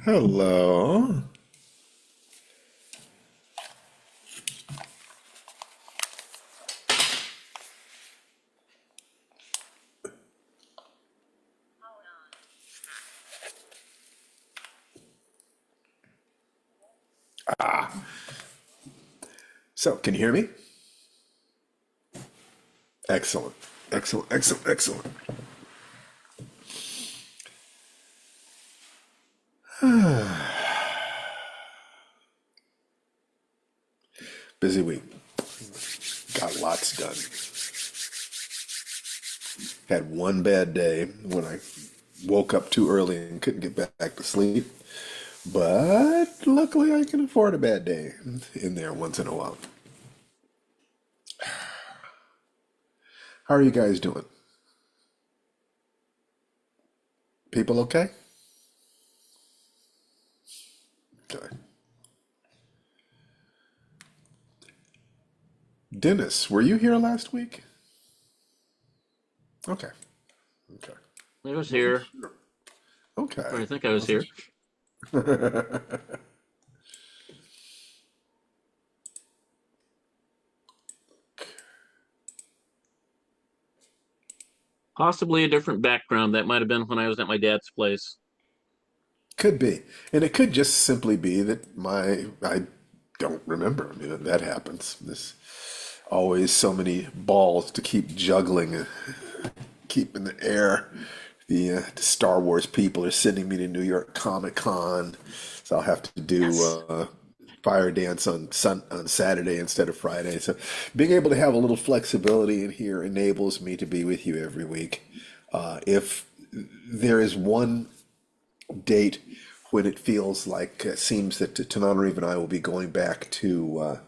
Hello. So, can you hear me? Excellent. Excellent. Excellent. Excellent. Busy week. Got lots done. Had one bad day when I woke up too early and couldn't get back to sleep. But luckily, I can afford a bad day in there once in a while. How are you guys doing? People okay? Okay. Dennis, were you here last week? Okay. Okay. I was Wasn't here, sure. or Okay. I think I was Wasn't here. sure. Possibly a different background. That might have been when I was at my dad's place. Could be. And it could just simply be that I don't remember. I mean, that happens. There's always so many balls to keep juggling, keep in the air. The Star Wars people are sending me to New York Comic Con, so I'll have to do Yes. Firedance on Saturday instead of Friday. So being able to have a little flexibility in here enables me to be with you every week. If there is one date when it feels like it seems that Tananarive and I will be going back to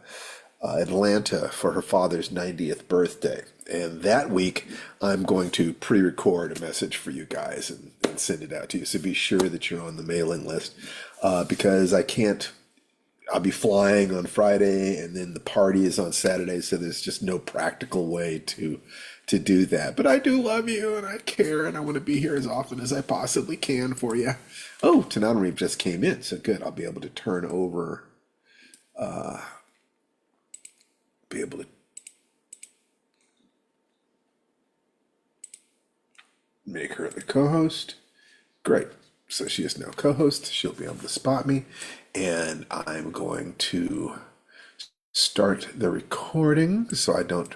Atlanta for her father's 90th birthday. And that week, I'm going to pre record a message for you guys and send it out to you. So be sure that you're on the mailing list because I can't. I'll be flying on Friday, and then the party is on Saturday, so there's just no practical way to do that. But I do love you, and I care, and I want to be here as often as I possibly can for you. Oh, Tananarive just came in, so good. I'll be able to turn over, be able to make her the co-host. Great. So she is now co-host. She'll be able to spot me, and I'm going to start the recording so I don't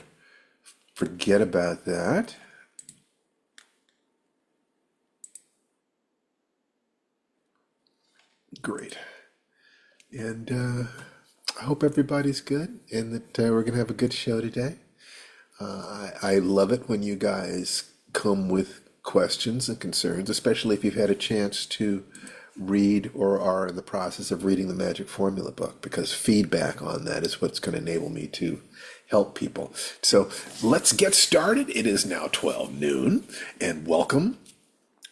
forget about that. Great. And I hope everybody's good and that we're going to have a good show today. I love it when you guys come with questions and concerns, especially if you've had a chance to read or are in the process of reading the Magic Formula book, because feedback on that is what's going to enable me to help people. So let's get started. It is now 12 noon, and welcome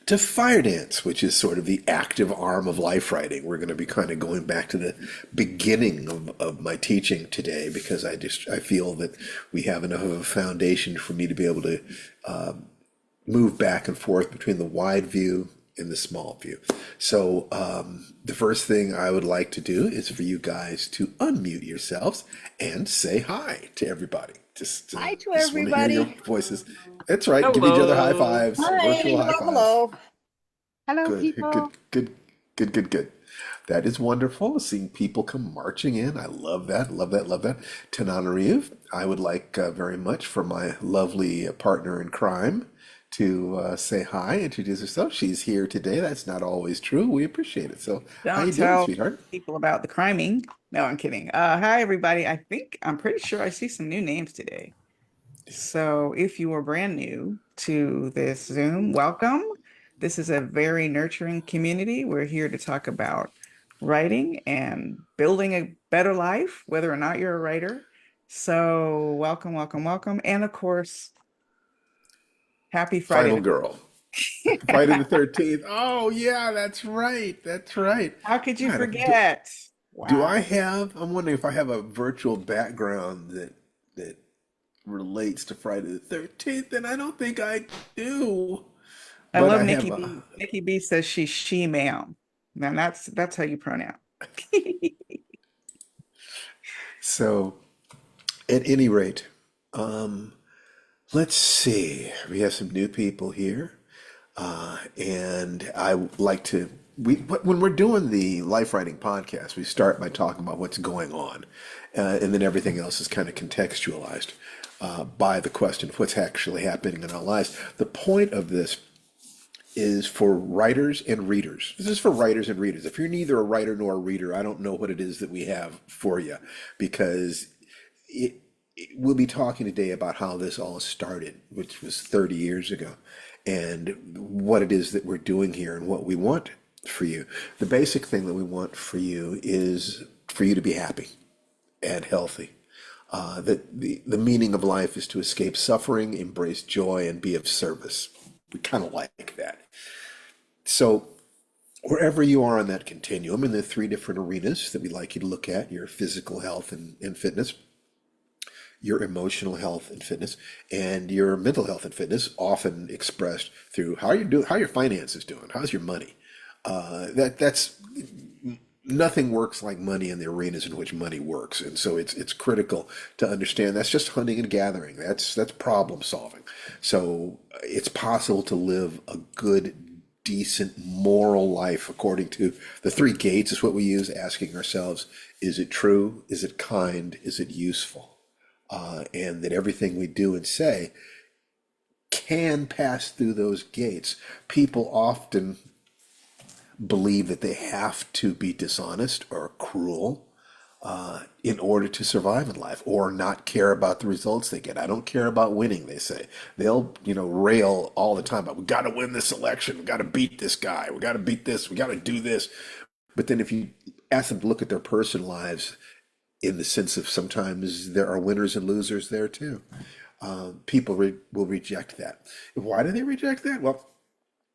to Firedance, which is sort of the active arm of life writing. We're going to be kind of going back to the beginning of my teaching today because I feel that we have enough of a foundation for me to be able to move back and forth between the wide view and the small view. So the first thing I would like to do is for you guys to unmute yourselves and say hi to everybody. Hi to Just want to hear your everybody. voices. That's right. Give each other high Hello. fives, Hi. virtual high Hello, fives. hello. Hello, Good, good, people. good, good, good, good. That is wonderful. Seeing people come marching in. I love that, love that, love that. Tananarive, I would like very much for my lovely partner in crime to say hi, introduce herself. She's here today. That's not always true. We appreciate it. So, how Don't you doing, tell sweetheart? people about the criming. No, I'm kidding. Hi, everybody. I'm pretty sure I see some new names today. So if you are brand new to this Zoom, welcome. This is a very nurturing community. We're here to talk about writing and building a better life, whether or not you're a writer. So welcome, welcome, welcome. And of course, happy Friday Final the girl. Friday 13th. the 13th. Oh, yeah, that's right. That's right. How could you God, forget? do Wow. I have, I'm wondering if I have a virtual background that relates to Friday the 13th, and I don't think I do. I But love I have Nikki a B. Nikki B says she's she ma'am. Now that's how you pronounce. So, at any rate, um, let's see. We have some new people here. And I like to when we're doing the life writing podcast, we start by talking about what's going on, and then everything else is kind of contextualized by the question of what's actually happening in our lives. The point of this is for writers and readers. This is for writers and readers. If you're neither a writer nor a reader, I don't know what it is that we have for you, because it, we'll be talking today about how this all started, which was 30 years ago, and what it is that we're doing here and what we want for you. The basic thing that we want for you is for you to be happy and healthy. That the meaning of life is to escape suffering, embrace joy, and be of service. We kind of like that. So, wherever you are on that continuum, in the three different arenas that we like you to look at, your physical health and fitness, your emotional health and fitness, and your mental health and fitness, often expressed through how you do, how your finances doing, how's your money. That's nothing works like money in the arenas in which money works, and so it's critical to understand that's just hunting and gathering. That's problem solving. So it's possible to live a good, decent, moral life according to the three gates. Is what we use, asking ourselves: is it true? Is it kind? Is it useful? And that everything we do and say can pass through those gates. People often believe that they have to be dishonest or cruel in order to survive in life, or not care about the results they get. I don't care about winning, they say. They'll, rail all the time about, we got to win this election, we got to beat this guy, we got to beat this, we got to do this. But then if you ask them to look at their personal lives in the sense of sometimes there are winners and losers there too. People will reject that. Why do they reject that? Well,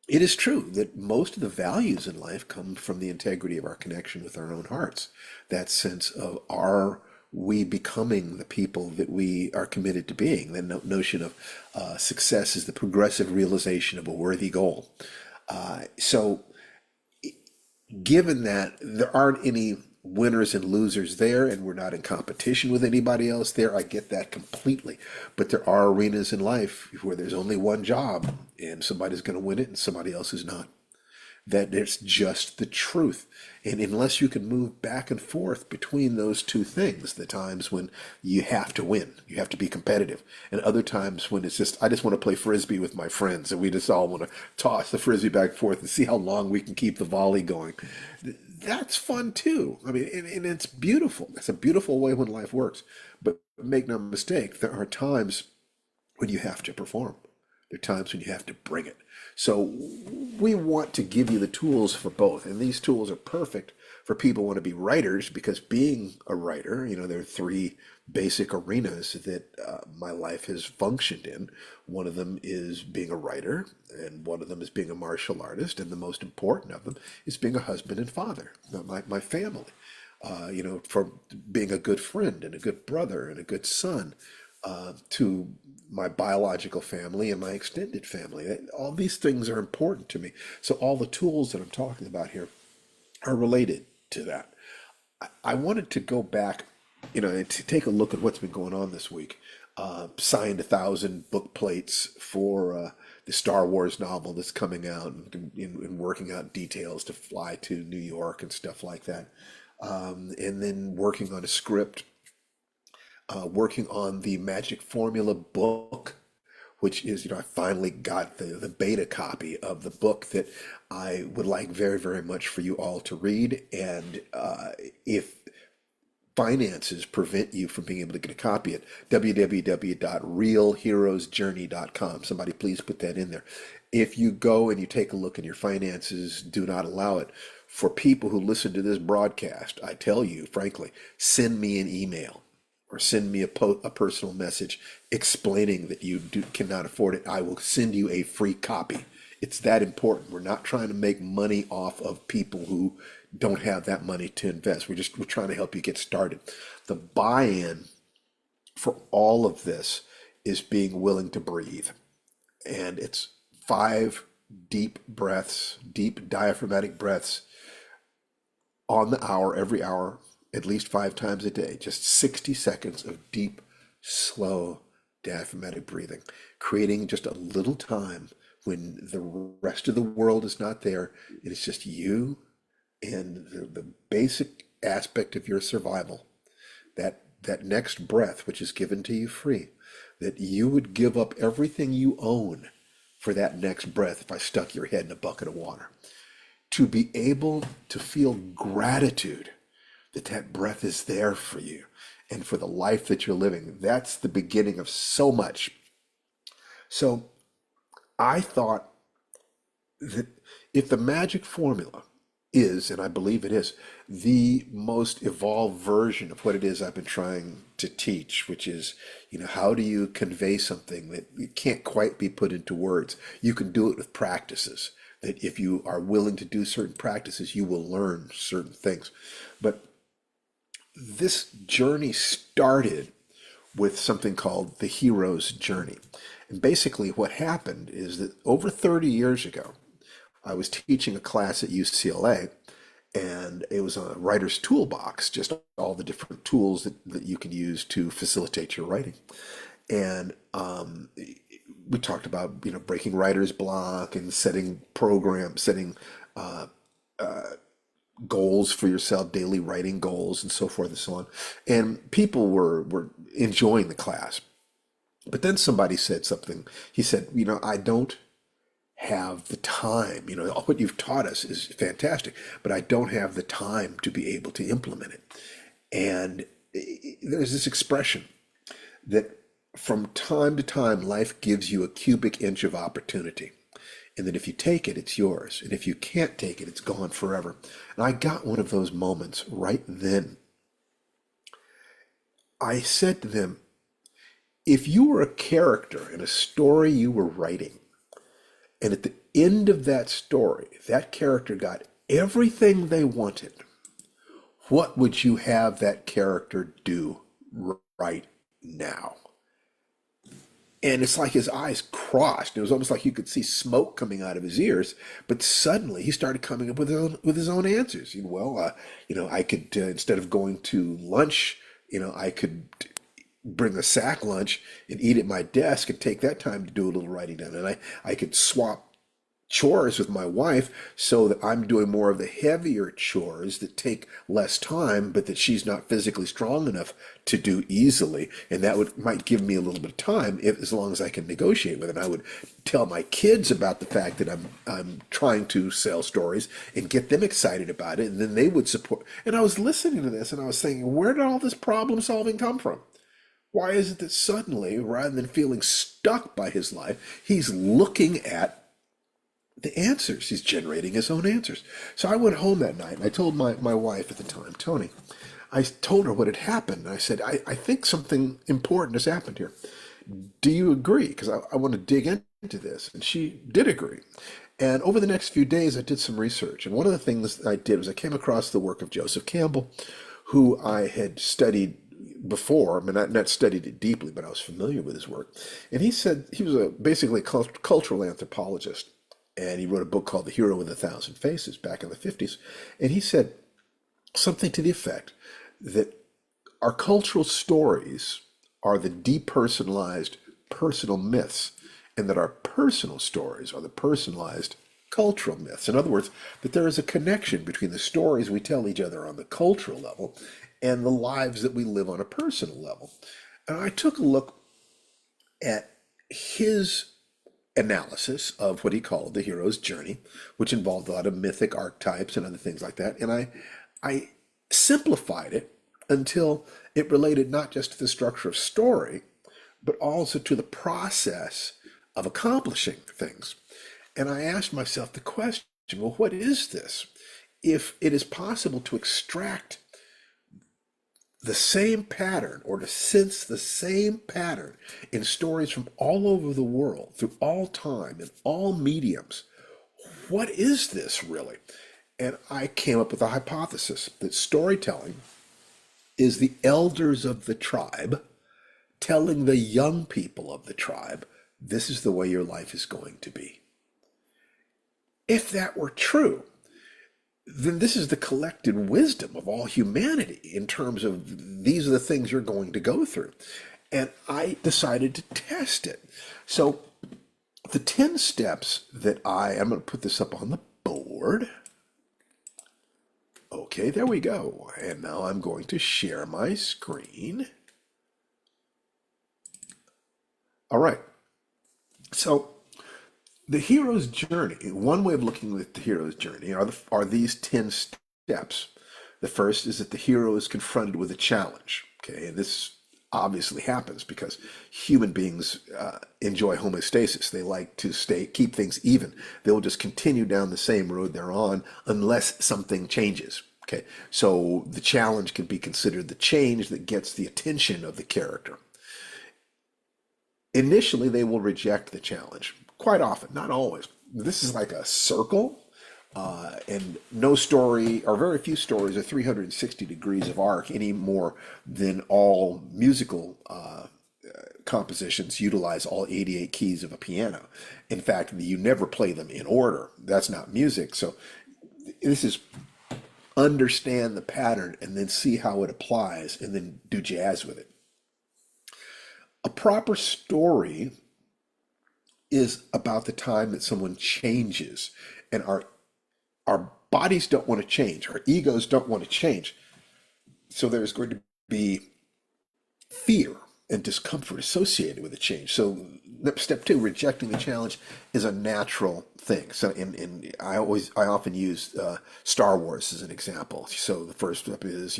it is true that most of the values in life come from the integrity of our connection with our own hearts. That sense of are we becoming the people that we are committed to being? The notion of success is the progressive realization of a worthy goal. So given that there aren't any winners and losers there, and we're not in competition with anybody else there, I get that completely. But there are arenas in life where there's only one job, and somebody's going to win it and somebody else is not. That it's just the truth. And unless you can move back and forth between those two things, the times when you have to win, you have to be competitive, and other times when it's just, I just want to play frisbee with my friends and we just all want to toss the frisbee back and forth and see how long we can keep the volley going. That's fun too. I mean, and it's beautiful. That's a beautiful way when life works. But make no mistake, there are times when you have to perform. There are times when you have to bring it. So we want to give you the tools for both. And these tools are perfect for people who want to be writers, because being a writer, there are three basic arenas that my life has functioned in. One of them is being a writer, and one of them is being a martial artist, and the most important of them is being a husband and father, my family. For being a good friend and a good brother and a good son to my biological family and my extended family. All these things are important to me. So all the tools that I'm talking about here are related to that. I wanted to go back, to take a look at what's been going on this week. Signed 1,000 book plates for the Star Wars novel that's coming out, and working out details to fly to New York and stuff like that. And then working on a script, working on the Magic Formula book, which is, I finally got the beta copy of the book that I would like very, very much for you all to read. And if finances prevent you from being able to get a copy, at www.realheroesjourney.com. Somebody please put that in there. If you go and you take a look and your finances do not allow it, for people who listen to this broadcast, I tell you, frankly, send me an email or send me a personal message explaining that you cannot afford it. I will send you a free copy. It's that important. We're not trying to make money off of people who don't have that money to invest. We're trying to help you get started. The buy-in for all of this is being willing to breathe. And it's 5 deep breaths, deep diaphragmatic breaths, on the hour, every hour, at least 5 times a day, just 60 seconds of deep, slow, diaphragmatic breathing, creating just a little time when the rest of the world is not there, and it's just you and the basic aspect of your survival, that next breath which is given to you free, that you would give up everything you own for that next breath if I stuck your head in a bucket of water. To be able to feel gratitude that that breath is there for you and for the life that you're living, that's the beginning of so much. So I thought that if the magic formula is, and I believe it is, the most evolved version of what it is I've been trying to teach, which is, how do you convey something that it can't quite be put into words? You can do it with practices. That if you are willing to do certain practices, you will learn certain things. But this journey started with something called the hero's journey. And basically, what happened is that over 30 years ago, I was teaching a class at UCLA, and it was a writer's toolbox, just all the different tools that you can use to facilitate your writing. And we talked about, breaking writer's block and setting programs, setting goals for yourself, daily writing goals, and so forth and so on. And people were enjoying the class. But then somebody said something. He said, I don't have the time. What you've taught us is fantastic, but I don't have the time to be able to implement it. And there's this expression that from time to time, life gives you a cubic inch of opportunity. And that if you take it, it's yours. And if you can't take it, it's gone forever. And I got one of those moments right then. I said to them, if you were a character in a story you were writing, and at the end of that story, that character got everything they wanted, what would you have that character do right now? And it's like his eyes crossed. It was almost like you could see smoke coming out of his ears. But suddenly he started coming up with his own answers. I could instead of going to lunch, I could bring a sack lunch and eat at my desk and take that time to do a little writing down. And I could swap chores with my wife so that I'm doing more of the heavier chores that take less time, but that she's not physically strong enough to do easily. And that might give me a little bit of time as long as I can negotiate with it. And I would tell my kids about the fact that I'm trying to sell stories and get them excited about it, and then they would support. And I was listening to this and I was thinking, where did all this problem solving come from? Why is it that suddenly, rather than feeling stuck by his life, he's looking at the answers? He's generating his own answers. So I went home that night and I told my wife at the time, Tony, I told her what had happened. I said, I think something important has happened here. Do you agree? Because I want to dig into this. And she did agree. And over the next few days, I did some research. And one of the things I did was I came across the work of Joseph Campbell, who I had studied before. I mean, not studied it deeply, but I was familiar with his work. And he said he was basically a cultural anthropologist. And he wrote a book called The Hero with a Thousand Faces back in the 50s. And he said something to the effect that our cultural stories are the depersonalized personal myths, and that our personal stories are the personalized cultural myths. In other words, that there is a connection between the stories we tell each other on the cultural level and the lives that we live on a personal level. And I took a look at his analysis of what he called the hero's journey, which involved a lot of mythic archetypes and other things like that. And I simplified it until it related not just to the structure of story, but also to the process of accomplishing things. And I asked myself the question, well, what is this? If it is possible to extract the same pattern or to sense the same pattern in stories from all over the world, through all time, in all mediums, what is this really? And I came up with a hypothesis that storytelling is the elders of the tribe telling the young people of the tribe, this is the way your life is going to be. If that were true, then this is the collected wisdom of all humanity in terms of these are the things you're going to go through. And I decided to test it. So the 10 steps that I'm going to put this up on the board. Okay, there we go. And now I'm going to share my screen. All right. So the hero's journey, one way of looking at the hero's journey are these 10 steps. The first is that the hero is confronted with a challenge. Okay, and this obviously happens because human beings enjoy homeostasis. They like to keep things even. They will just continue down the same road they're on unless something changes. Okay, so the challenge can be considered the change that gets the attention of the character. Initially, they will reject the challenge. Quite often, not always. This is like a circle, and no story, or very few stories, are 360 degrees of arc any more than all musical compositions utilize all 88 keys of a piano. In fact, you never play them in order. That's not music. So this is understand the pattern and then see how it applies and then do jazz with it. A proper story is about the time that someone changes, and our bodies don't want to change, our egos don't want to change. So there's going to be fear and discomfort associated with the change. So step two, rejecting the challenge, is a natural thing. So I often use Star Wars as an example. So the first step is,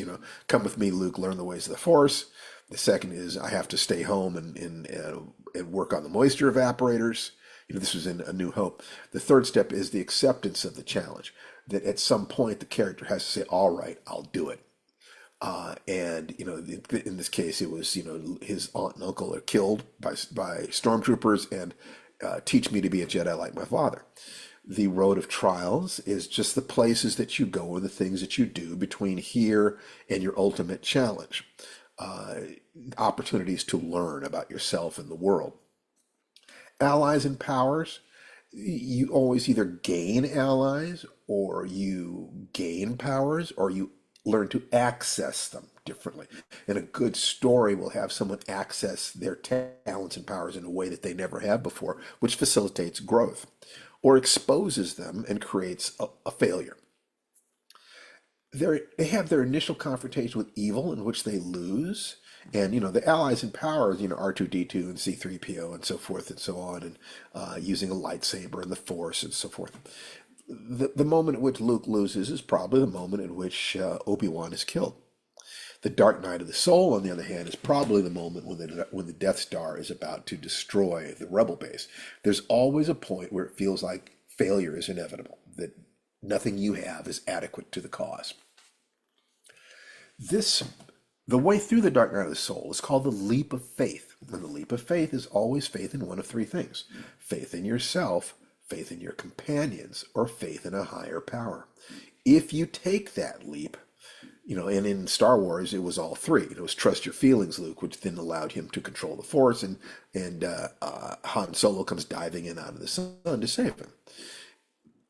come with me, Luke, learn the ways of the Force. The second is I have to stay home and work on the moisture evaporators. This was in A New Hope. The third step is the acceptance of the challenge. That at some point the character has to say, "All right, I'll do it." And in this case, it was his aunt and uncle are killed by stormtroopers, and teach me to be a Jedi like my father. The road of trials is just the places that you go and the things that you do between here and your ultimate challenge. Uh, Opportunities to learn about yourself and the world. Allies and powers, you always either gain allies or you gain powers or you learn to access them differently. And a good story will have someone access their talents and powers in a way that they never have before, which facilitates growth or exposes them and creates a failure. They have their initial confrontation with evil in which they lose. And the allies in power, R2D2 and C3PO and so forth and so on, and using a lightsaber and the Force and so forth. The moment at which Luke loses is probably the moment at which Obi-Wan is killed. The Dark Night of the Soul, on the other hand, is probably the moment when the Death Star is about to destroy the Rebel base. There's always a point where it feels like failure is inevitable, that nothing you have is adequate to the cause. The way through the Dark Night of the Soul is called the leap of faith. And the leap of faith is always faith in one of three things: faith in yourself, faith in your companions, or faith in a higher power. If you take that leap, and in Star Wars it was all three. It was trust your feelings, Luke, which then allowed him to control the Force, and Han Solo comes diving in out of the sun to save him.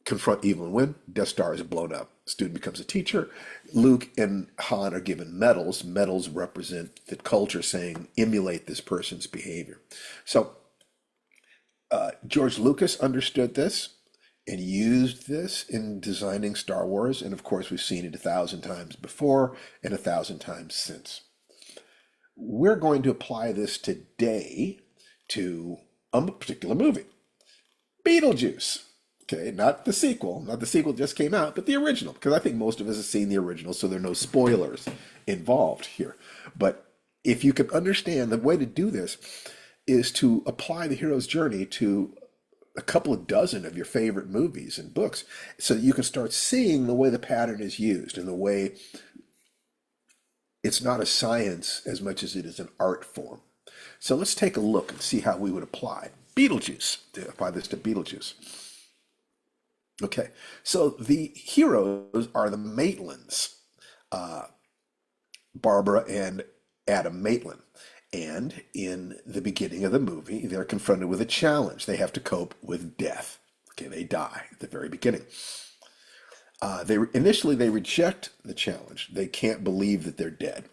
Confront evil and win. Death Star is blown up. Student becomes a teacher. Luke and Han are given medals. Medals represent the culture saying, emulate this person's behavior. So George Lucas understood this and used this in designing Star Wars. And of course, we've seen it 1,000 times before and 1,000 times since. We're going to apply this today to a particular movie, Beetlejuice. Okay, not the sequel. Not the sequel just came out, but the original, because I think most of us have seen the original, so there are no spoilers involved here. But if you can understand, the way to do this is to apply the hero's journey to a couple of dozen of your favorite movies and books so that you can start seeing the way the pattern is used and the way it's not a science as much as it is an art form. So let's take a look and see how we would apply this to Beetlejuice. Okay, so the heroes are the Maitlands, Barbara and Adam Maitland. And in the beginning of the movie, they're confronted with a challenge. They have to cope with death. Okay, they die at the very beginning. Initially they reject the challenge. They can't believe that they're dead.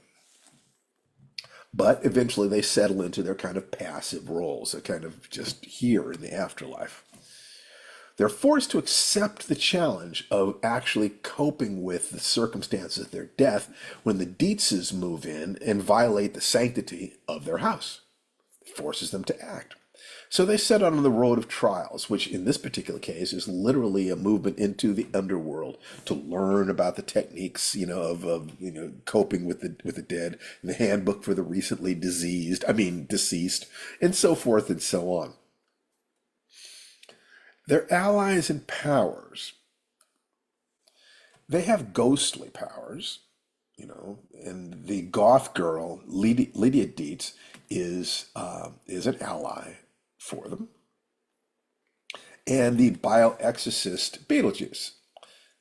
But eventually they settle into their kind of passive roles, a kind of just here in the afterlife. They're forced to accept the challenge of actually coping with the circumstances of their death when the Dietzes move in and violate the sanctity of their house. It forces them to act. So they set out on the road of trials, which in this particular case is literally a movement into the underworld to learn about the techniques, of coping with the dead, the handbook for the recently deceased, and so forth and so on. Their allies and powers, they have ghostly powers, and the goth girl Lydia Dietz is an ally for them, and the bioexorcist Beetlejuice.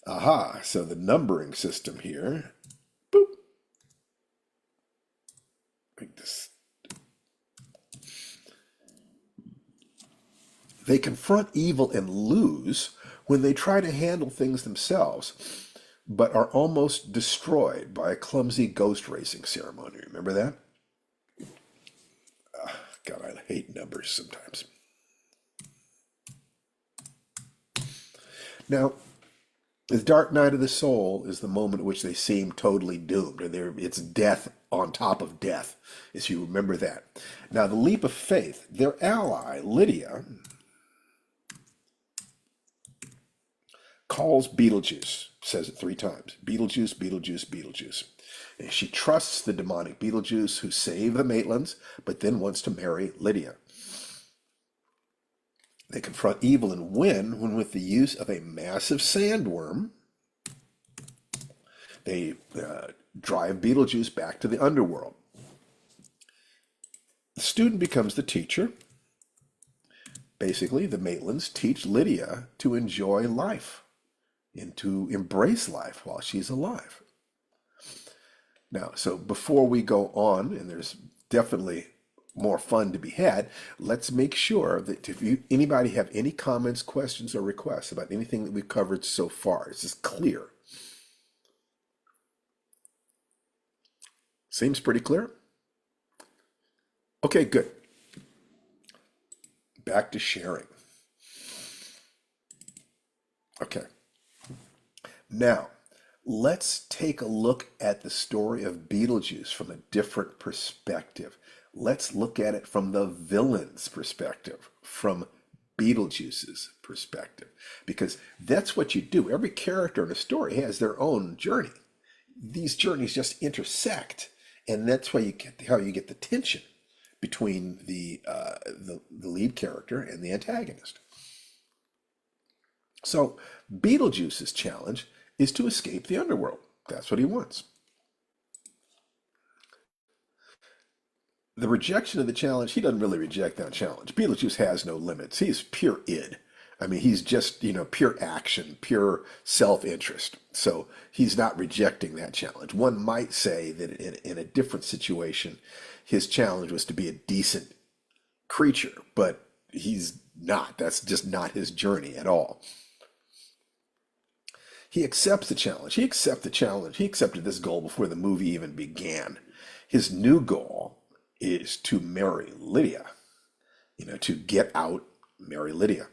Aha! So the numbering system here. Boop. Make this. They confront evil and lose when they try to handle things themselves, but are almost destroyed by a clumsy ghost racing ceremony. Remember that? God, I hate numbers sometimes. Now, the dark night of the soul is the moment at which they seem totally doomed, and it's death on top of death, as you remember that. Now, the leap of faith, their ally, Lydia, calls Beetlejuice, says it 3 times. Beetlejuice, Beetlejuice, Beetlejuice. And she trusts the demonic Beetlejuice who saved the Maitlands, but then wants to marry Lydia. They confront evil and win when, with the use of a massive sandworm, they drive Beetlejuice back to the underworld. The student becomes the teacher. Basically, the Maitlands teach Lydia to enjoy life and to embrace life while she's alive. Now, so before we go on, and there's definitely more fun to be had, let's make sure that if anybody have any comments, questions, or requests about anything that we've covered so far, is this clear? Seems pretty clear? Okay, good. Back to sharing. Okay. Now, let's take a look at the story of Beetlejuice from a different perspective. Let's look at it from the villain's perspective, from Beetlejuice's perspective, because that's what you do. Every character in a story has their own journey. These journeys just intersect, and that's why how you get the tension between the lead character and the antagonist. So Beetlejuice's challenge is to escape the underworld. That's what he wants. The rejection of the challenge, he doesn't really reject that challenge. Beetlejuice has no limits. He's pure id. I mean, he's just, pure action, pure self-interest. So he's not rejecting that challenge. One might say that in a different situation, his challenge was to be a decent creature, but he's not. That's just not his journey at all. He accepts the challenge. He accepted this goal before the movie even began. His new goal is to marry Lydia, to get out, marry Lydia.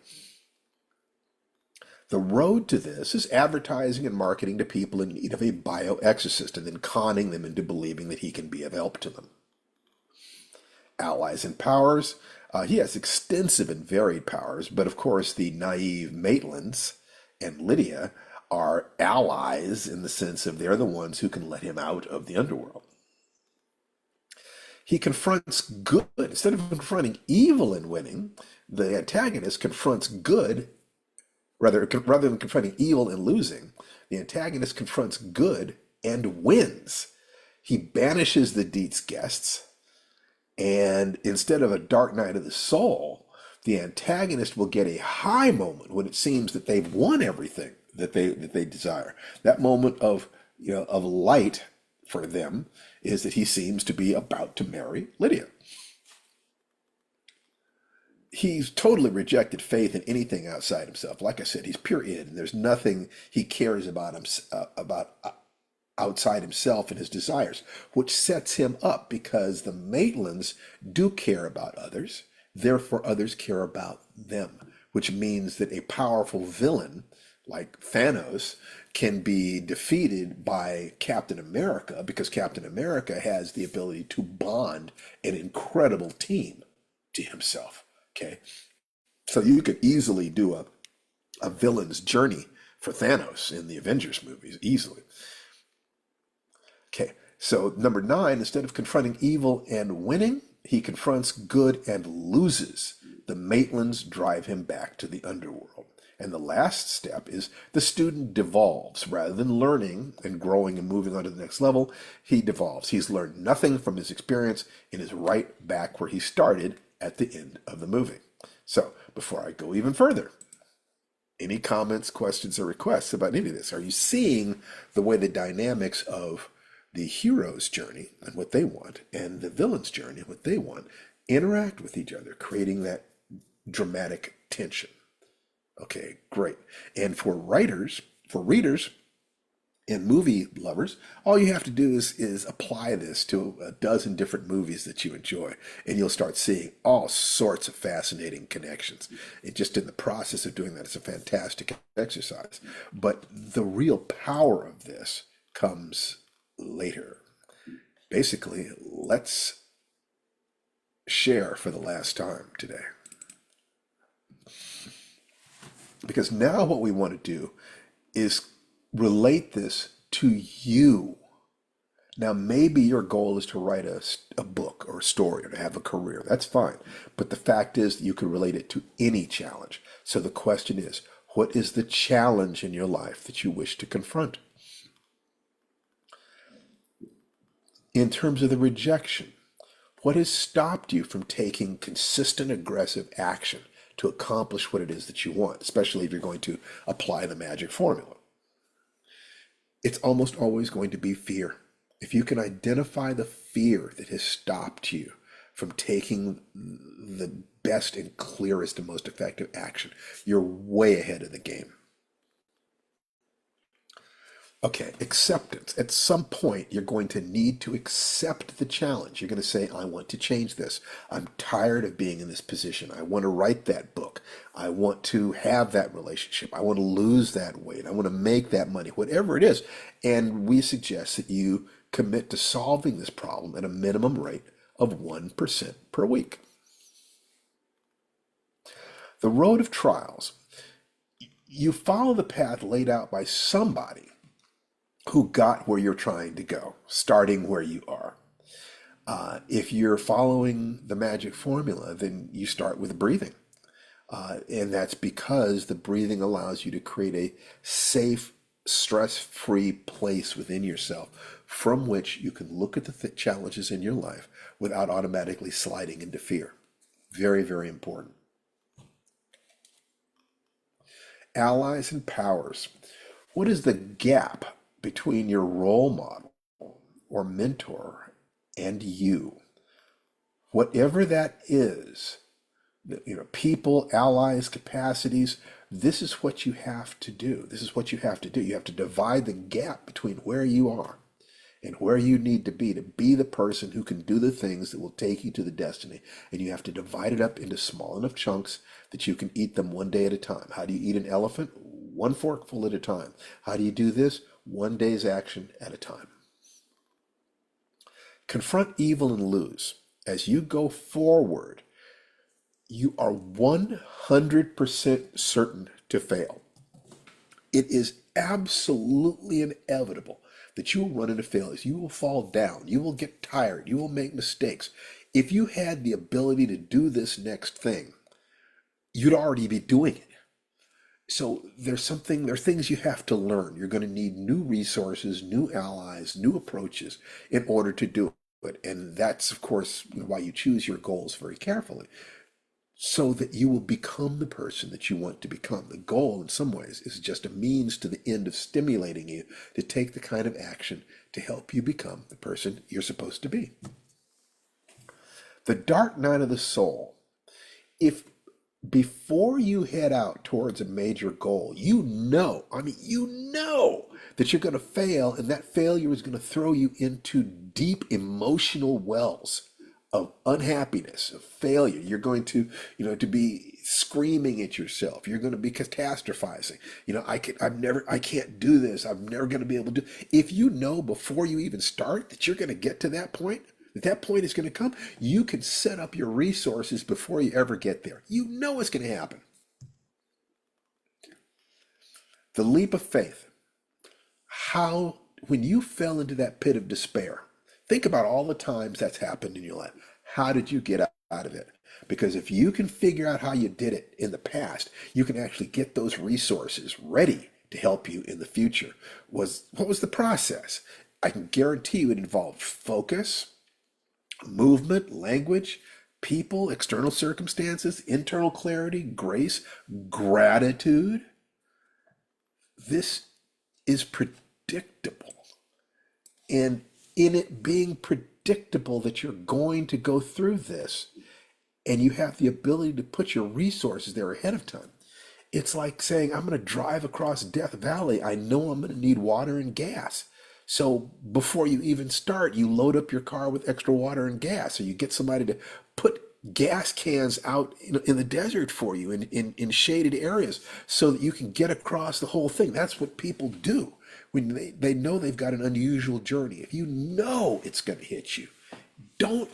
The road to this is advertising and marketing to people in need of a bioexorcist and then conning them into believing that he can be of help to them. Allies and powers. He has extensive and varied powers, but of course the naive Maitlands and Lydia are allies in the sense of they're the ones who can let him out of the underworld. He confronts good. Instead of confronting evil and winning, the antagonist confronts good. Rather than confronting evil and losing, the antagonist confronts good and wins. He banishes the Dietz guests, and instead of a dark night of the soul, the antagonist will get a high moment when it seems that they've won everything that they desire. That moment of light for them is that he seems to be about to marry Lydia. he's totally rejected faith in anything outside himself. Like I said, he's pure id, and there's nothing he cares about outside himself and his desires, which sets him up because the Maitlands do care about others, therefore others care about them, which means that a powerful villain like Thanos can be defeated by Captain America because Captain America has the ability to bond an incredible team to himself. Okay. So you could easily do a villain's journey for Thanos in the Avengers movies, easily. Okay, so number nine, instead of confronting evil and winning, he confronts good and loses. The Maitlands drive him back to the underworld. And the last step is the student devolves. Rather than learning and growing and moving on to the next level, he devolves. He's learned nothing from his experience and is right back where he started at the end of the movie. So, before I go even further, any comments, questions, or requests about any of this? Are you seeing the way the dynamics of the hero's journey and what they want and the villain's journey and what they want interact with each other, creating that dramatic tension? Okay, great. And for writers, for readers, and movie lovers, all you have to do is apply this to a dozen different movies that you enjoy, and you'll start seeing all sorts of fascinating connections. And just in the process of doing that, it's a fantastic exercise. But the real power of this comes later. Basically, let's share for the last time today. Because now what we want to do is relate this to you. Now, maybe your goal is to write a book or a story or to have a career. That's fine. But the fact is that you can relate it to any challenge. So the question is, what is the challenge in your life that you wish to confront? In terms of the rejection, what has stopped you from taking consistent, aggressive action to accomplish what it is that you want, especially if you're going to apply the magic formula? It's almost always going to be fear. If you can identify the fear that has stopped you from taking the best and clearest and most effective action, you're way ahead of the game. Okay, acceptance. At some point, you're going to need to accept the challenge. You're going to say, I want to change this. I'm tired of being in this position. I want to write that book. I want to have that relationship. I want to lose that weight. I want to make that money, whatever it is. And we suggest that you commit to solving this problem at a minimum rate of 1% per week. The road of trials. You follow the path laid out by somebody who got where you're trying to go, starting where you are. If you're following the magic formula, then you start with breathing. And that's because the breathing allows you to create a safe, stress-free place within yourself from which you can look at the challenges in your life without automatically sliding into fear. Very, very important. Allies and powers. What is the gap between your role model or mentor and you? Whatever that is, people, allies, capacities, this is what you have to do. This is what you have to do. You have to divide the gap between where you are and where you need to be the person who can do the things that will take you to the destiny. And you have to divide it up into small enough chunks that you can eat them one day at a time. How do you eat an elephant? One forkful at a time. How do you do this? One day's action at a time. Confront evil and lose. As you go forward, you are 100% certain to fail. It is absolutely inevitable that you will run into failures. You will fall down. You will get tired. You will make mistakes. If you had the ability to do this next thing, you'd already be doing it. So there are things you have to learn. You're going to need new resources, new allies, new approaches in order to do it. And that's, of course, why you choose your goals very carefully, so that you will become the person that you want to become. The goal, in some ways, is just a means to the end of stimulating you to take the kind of action to help you become the person you're supposed to be. The dark night of the soul. If before you head out towards a major goal, you know that you're going to fail, and that failure is going to throw you into deep emotional wells of unhappiness, of failure. You're going to, to be screaming at yourself. You're going to be catastrophizing. I can't do this. I'm never going to be able to do. If you know before you even start that you're going to get to that point, that point is going to come, you can set up your resources before you ever get there. You know it's going to happen. The leap of faith. How, when you fell into that pit of despair, think about all the times that's happened in your life. How did you get out of it? Because if you can figure out how you did it in the past, you can actually get those resources ready to help you in the future. What was the process? I can guarantee you it involved focus, movement, language, people, external circumstances, internal clarity, grace, gratitude. This is predictable. And in it being predictable that you're going to go through this, and you have the ability to put your resources there ahead of time. It's like saying, I'm going to drive across Death Valley. I know I'm going to need water and gas. So before you even start, you load up your car with extra water and gas, or you get somebody to put gas cans out in the desert for you in shaded areas so that you can get across the whole thing. That's what people do when they know they've got an unusual journey. If you know it's going to hit you, don't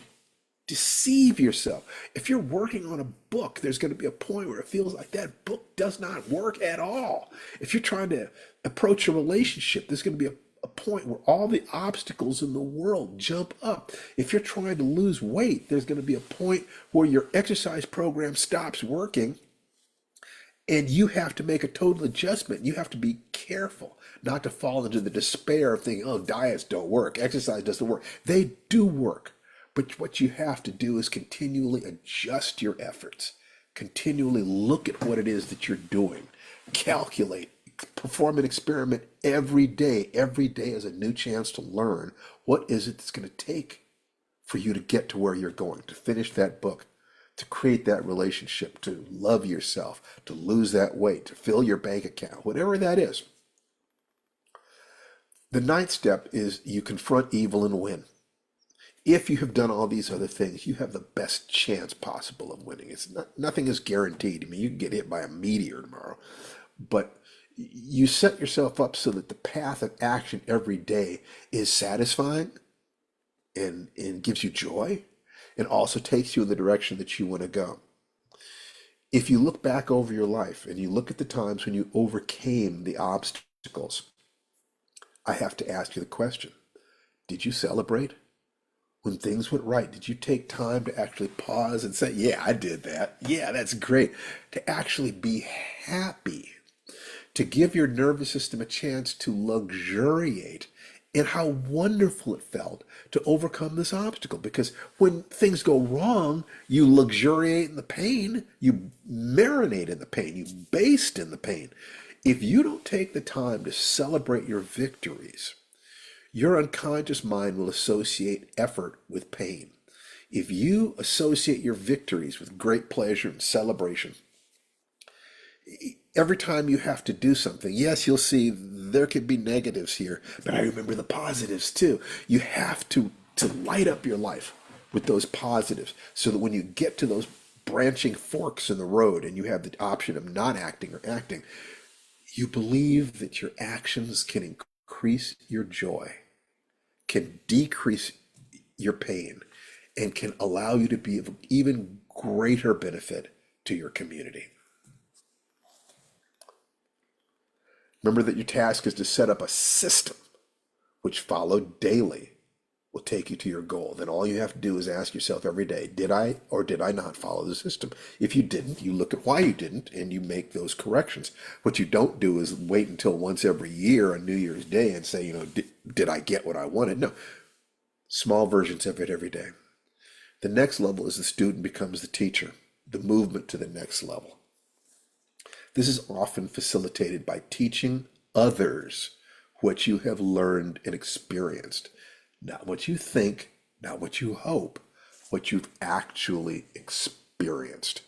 deceive yourself. If you're working on a book, there's going to be a point where it feels like that book does not work at all. If you're trying to approach a relationship, there's going to be a point where all the obstacles in the world jump up. If you're trying to lose weight, there's going to be a point where your exercise program stops working and you have to make a total adjustment. You have to be careful not to fall into the despair of thinking, oh, diets don't work, exercise doesn't work. They do work. But what you have to do is continually adjust your efforts, continually look at what it is that you're doing, calculate, perform an experiment every day. Every day is a new chance to learn what is it that's going to take for you to get to where you're going, to finish that book, to create that relationship, to love yourself, to lose that weight, to fill your bank account, whatever that is. The ninth step is you confront evil and win. If you have done all these other things, you have the best chance possible of winning. Nothing is guaranteed. I mean, you can get hit by a meteor tomorrow, but you set yourself up so that the path of action every day is satisfying and gives you joy and also takes you in the direction that you want to go. If you look back over your life and you look at the times when you overcame the obstacles, I have to ask you the question, did you celebrate? When things went right, did you take time to actually pause and say, yeah, I did that. Yeah, that's great. To actually be happy, to give your nervous system a chance to luxuriate in how wonderful it felt to overcome this obstacle. Because when things go wrong, you luxuriate in the pain, you marinate in the pain, you baste in the pain. If you don't take the time to celebrate your victories, your unconscious mind will associate effort with pain. If you associate your victories with great pleasure and celebration, every time you have to do something, yes, you'll see there could be negatives here, but I remember the positives too. You have to light up your life with those positives so that when you get to those branching forks in the road and you have the option of not acting or acting, you believe that your actions can increase your joy, can decrease your pain, and can allow you to be of even greater benefit to your community. Remember that your task is to set up a system which, followed daily, will take you to your goal. Then all you have to do is ask yourself every day, did I or did I not follow the system? If you didn't, you look at why you didn't and you make those corrections. What you don't do is wait until once every year on New Year's Day and say, did I get what I wanted? No, small versions of it every day. The next level is the student becomes the teacher, the movement to the next level. This is often facilitated by teaching others what you have learned and experienced. Not what you think, not what you hope, what you've actually experienced.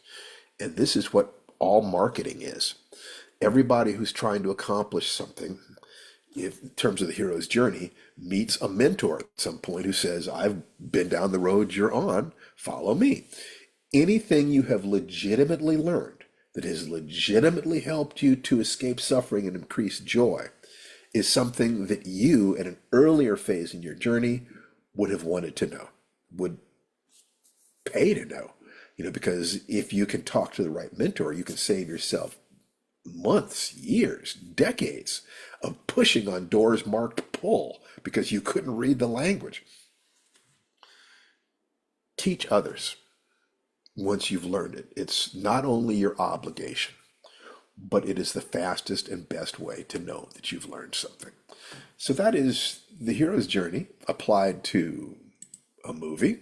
And this is what all marketing is. Everybody who's trying to accomplish something, if, in terms of the hero's journey, meets a mentor at some point who says, I've been down the road you're on, follow me. Anything you have legitimately learned that has legitimately helped you to escape suffering and increase joy is something that you, at an earlier phase in your journey, would have wanted to know, would pay to know. Because if you can talk to the right mentor, you can save yourself months, years, decades of pushing on doors marked pull because you couldn't read the language. Teach others once you've learned it. It's not only your obligation, but it is the fastest and best way to know that you've learned something. So that is the hero's journey applied to a movie,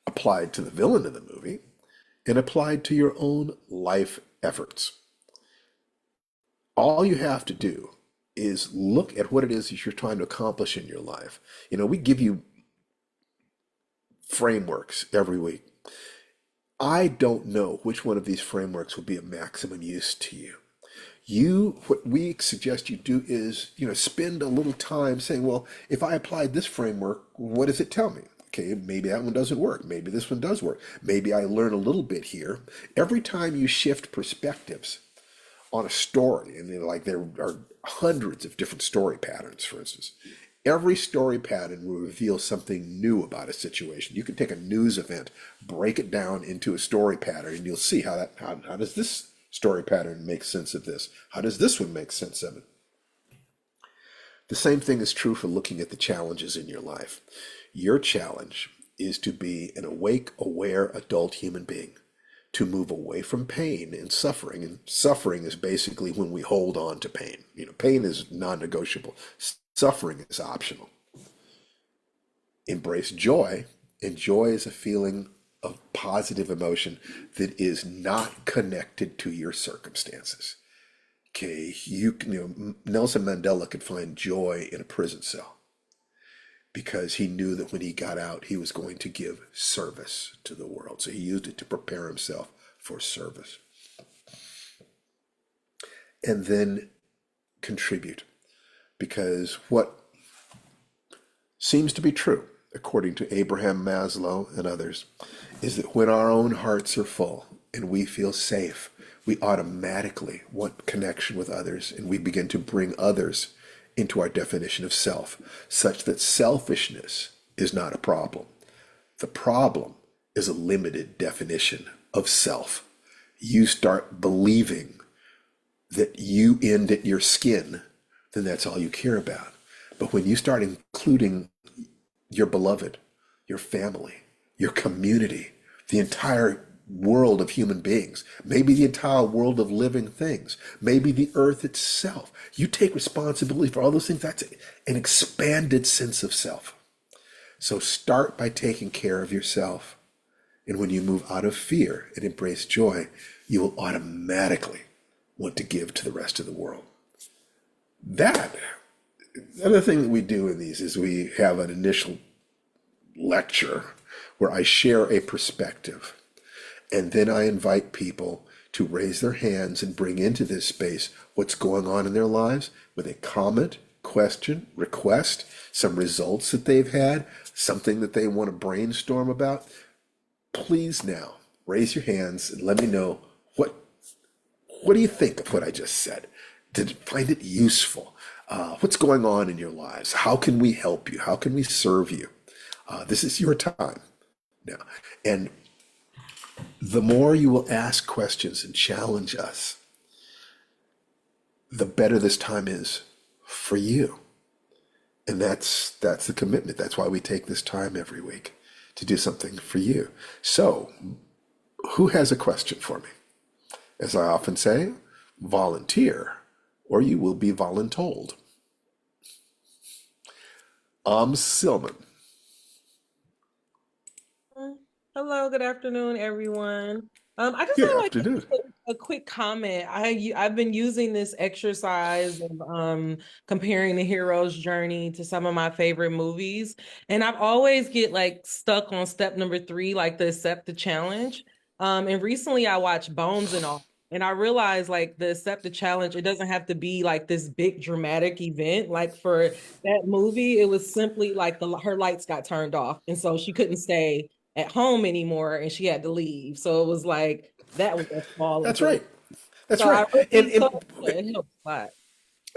applied to the villain of the movie, and applied to your own life efforts. All you have to do is look at what it is that you're trying to accomplish in your life. We give you frameworks every week. I don't know which one of these frameworks will be of maximum use to you. What we suggest you do is, spend a little time saying, well, if I applied this framework, what does it tell me? Okay, maybe that one doesn't work. Maybe this one does work. Maybe I learn a little bit here. Every time you shift perspectives on a story, and like there are hundreds of different story patterns, for instance, every story pattern will reveal something new about a situation. You can take a news event, break it down into a story pattern, and you'll see how does this story pattern make sense of this? How does this one make sense of it? The same thing is true for looking at the challenges in your life. Your challenge is to be an awake, aware adult human being, to move away from pain and suffering. And suffering is basically when we hold on to pain. Pain is non-negotiable. Suffering is optional. Embrace joy, and joy is a feeling of positive emotion that is not connected to your circumstances. Okay, Nelson Mandela could find joy in a prison cell because he knew that when he got out, he was going to give service to the world. So he used it to prepare himself for service. And then contribute, because what seems to be true, according to Abraham Maslow and others, is that when our own hearts are full and we feel safe, we automatically want connection with others, and we begin to bring others into our definition of self, such that selfishness is not a problem. The problem is a limited definition of self. You start believing that you end at your skin, then that's all you care about. But when you start including your beloved, your family, your community, the entire world of human beings, maybe the entire world of living things, maybe the earth itself, you take responsibility for all those things. That's an expanded sense of self. So start by taking care of yourself. And when you move out of fear and embrace joy, you will automatically want to give to the rest of the world. The other thing that we do in these is we have an initial lecture where I share a perspective. And then I invite people to raise their hands and bring into this space what's going on in their lives with a comment, question, request, some results that they've had, something that they want to brainstorm about. Please now raise your hands and let me know what do you think of what I just said? Did you find it useful? What's going on in your lives? How can we help you? How can we serve you? This is your time now. And the more you will ask questions and challenge us, the better this time is for you. And that's the commitment. That's why we take this time every week to do something for you. So, who has a question for me? As I often say, volunteer, or you will be voluntold. Silman. Hello, good afternoon, everyone. I just Good would like to afternoon. make a quick comment. I've been using this exercise of comparing the hero's journey to some of my favorite movies, and I've always get like stuck on step number 3, like to accept the challenge. And recently I watched Bones and all, and I realized like the Accept the Challenge, it doesn't have to be like this big dramatic event. Like for that movie, it was simply like her lights got turned off, and so she couldn't stay at home anymore, and she had to leave. So it was like that was a small That's event. right. That's So I right. really so it helps a lot.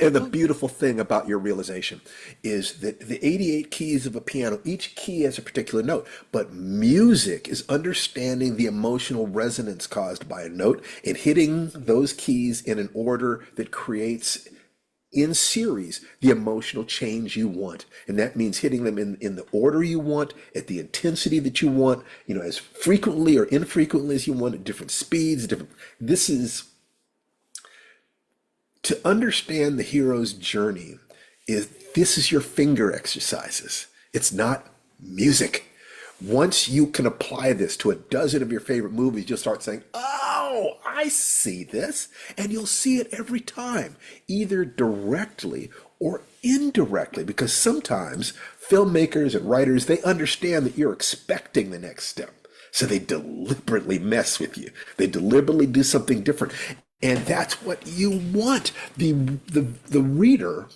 And the beautiful thing about your realization is that the 88 keys of a piano, each key has a particular note, but music is understanding the emotional resonance caused by a note and hitting those keys in an order that creates in series the emotional change you want. And that means hitting them in the order you want, at the intensity that you want, as frequently or infrequently as you want, at different speeds, this is to understand the hero's journey. This is your finger exercises. It's not music. Once you can apply this to a dozen of your favorite movies, you'll start saying, oh, I see this. And you'll see it every time, either directly or indirectly, because sometimes filmmakers and writers, they understand that you're expecting the next step. So they deliberately mess with you. They deliberately do something different. And that's what you want. The reader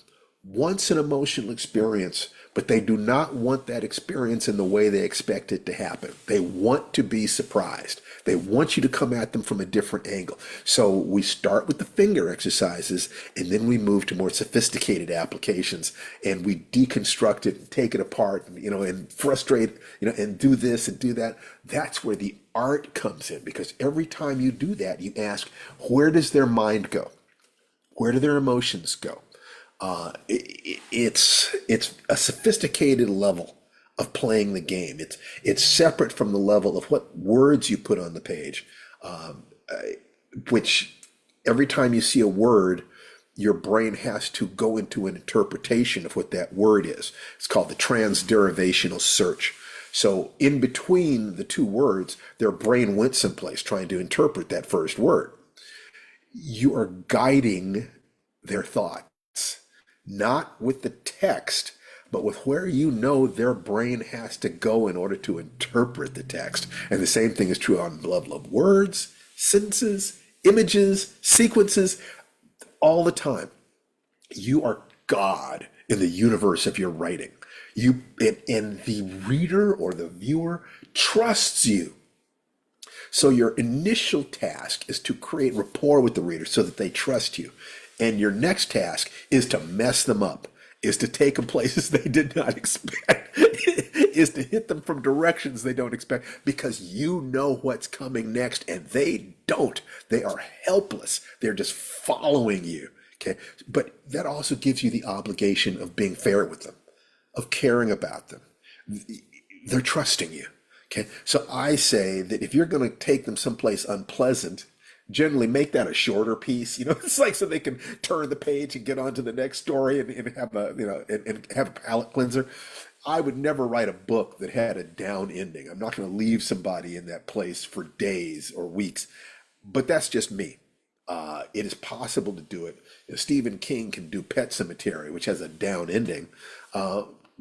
wants an emotional experience, but they do not want that experience in the way they expect it to happen. They want to be surprised. They want you to come at them from a different angle. So we start with the finger exercises, and then we move to more sophisticated applications, and we deconstruct it and take it apart, and frustrate, and do this and do that. That's where the art comes in, because every time you do that, you ask, where does their mind go? Where do their emotions go? It's a sophisticated level of playing the game. It's separate from the level of what words you put on the page, which every time you see a word, your brain has to go into an interpretation of what that word is. It's called the transderivational search. So in between the two words, their brain went someplace trying to interpret that first word. You are guiding their thoughts, not with the text, but with where their brain has to go in order to interpret the text. And the same thing is true on the level of words, sentences, images, sequences, all the time. You are God in the universe of your writing. And the reader or the viewer trusts you. So your initial task is to create rapport with the reader so that they trust you. And your next task is to mess them up, is to take them places they did not expect, is to hit them from directions they don't expect, because you know what's coming next and they don't. They are helpless. They're just following you. Okay. But that also gives you the obligation of being fair with them, of caring about them. They're trusting you. Okay. So I say that if you're going to take them someplace unpleasant, generally make that a shorter piece. It's like so they can turn the page and get on to the next story and have and have a palate cleanser. I would never write a book that had a down ending. I'm not going to leave somebody in that place for days or weeks, but that's just me. It is possible to do it. Stephen King can do Pet Sematary, which has a down ending,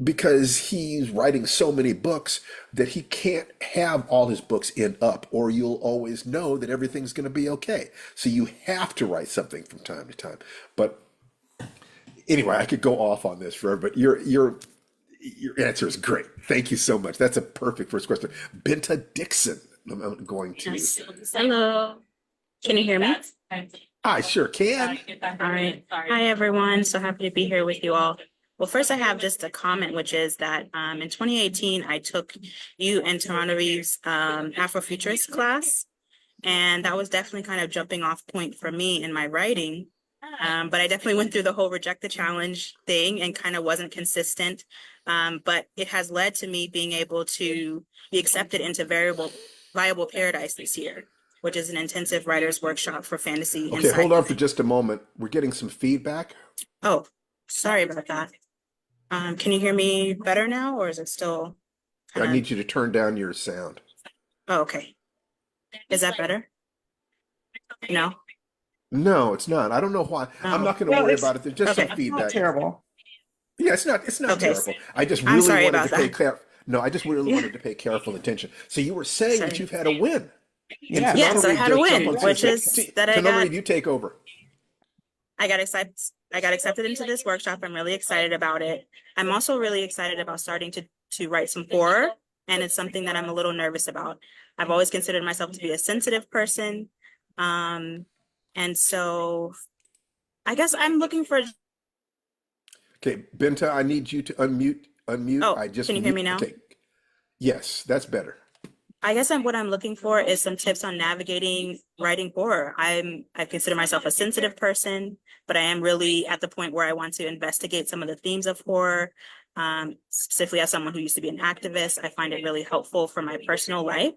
because he's writing so many books that he can't have all his books end up, or you'll always know that everything's going to be okay. So you have to write something from time to time. But anyway, I could go off on this forever, but your answer is great. Thank you so much. That's a perfect first question. Benta Dixon, I'm going to. Yes. Hello. Can you hear me? I sure can. All right. Hi, everyone. So happy to be here with you all. Well, first, I have just a comment, which is that in 2018, I took you and Toronto Reeves' Afrofuturist class, and that was definitely kind of jumping off point for me in my writing. But I definitely went through the whole reject the challenge thing and kind of wasn't consistent. But it has led to me being able to be accepted into Viable Paradise this year, which is an intensive writers workshop for fantasy. Okay, hold on for just a moment. We're getting some feedback. Oh, sorry about that. Can you hear me better now, or is it still? I need you to turn down your sound. Oh, okay. Is that better? No. No, it's not. I don't know why. I'm not going to worry about it. There's just some feedback. Not terrible. Yeah, it's not Okay. terrible. I just I'm really sorry wanted about to pay that. No, I just really wanted to pay careful attention. So you were saying that Sorry. you've had a win. And Yeah. Tanana Yes, I Reed, had a just jump win, on stage. which is that Tanana Reed, you take over. I got accepted into this workshop. I'm really excited about it. I'm also really excited about starting to write some horror, and it's something that I'm a little nervous about. I've always considered myself to be a sensitive person. And so I guess I'm looking for, Okay, Benta, I need you to unmute. oh, I just can you hear mute. me now? Okay. Yes, that's better. I guess what I'm looking for is some tips on navigating writing horror. I consider myself a sensitive person, but I am really at the point where I want to investigate some of the themes of horror. Specifically as someone who used to be an activist, I find it really helpful for my personal life.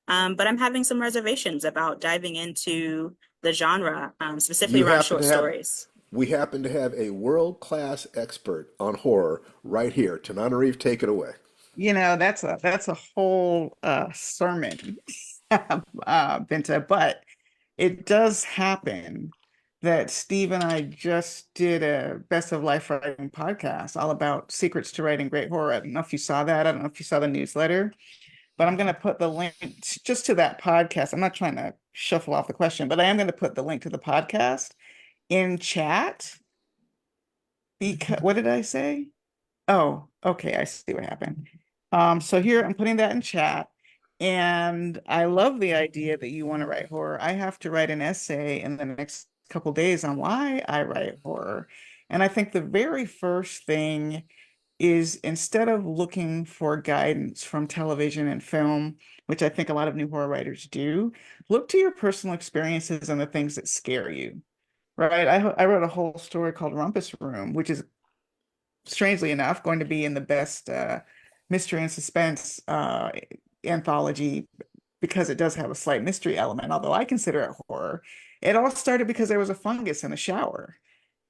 But I'm having some reservations about diving into the genre, specifically You around happen short to have, stories. we happen to have a world-class expert on horror right here. Tanana Reed, take it away. That's a whole sermon, Binta, but it does happen that Steve and I just did a Best of Life Writing podcast all about secrets to writing great horror. I don't know if you saw that. I don't know if you saw the newsletter, but I'm going to put the link just to that podcast. I'm not trying to shuffle off the question, but I am going to put the link to the podcast in chat. Because what did I say? Oh, okay. I see what happened. So here I'm putting that in chat. And I love the idea that you want to write horror. I have to write an essay in the next couple days on why I write horror. And I think the very first thing is instead of looking for guidance from television and film, which I think a lot of new horror writers do, look to your personal experiences and the things that scare you. Right. I wrote a whole story called Rumpus Room, which is strangely enough, going to be in the best mystery and suspense anthology because it does have a slight mystery element, although I consider it horror. It all started because there was a fungus in a shower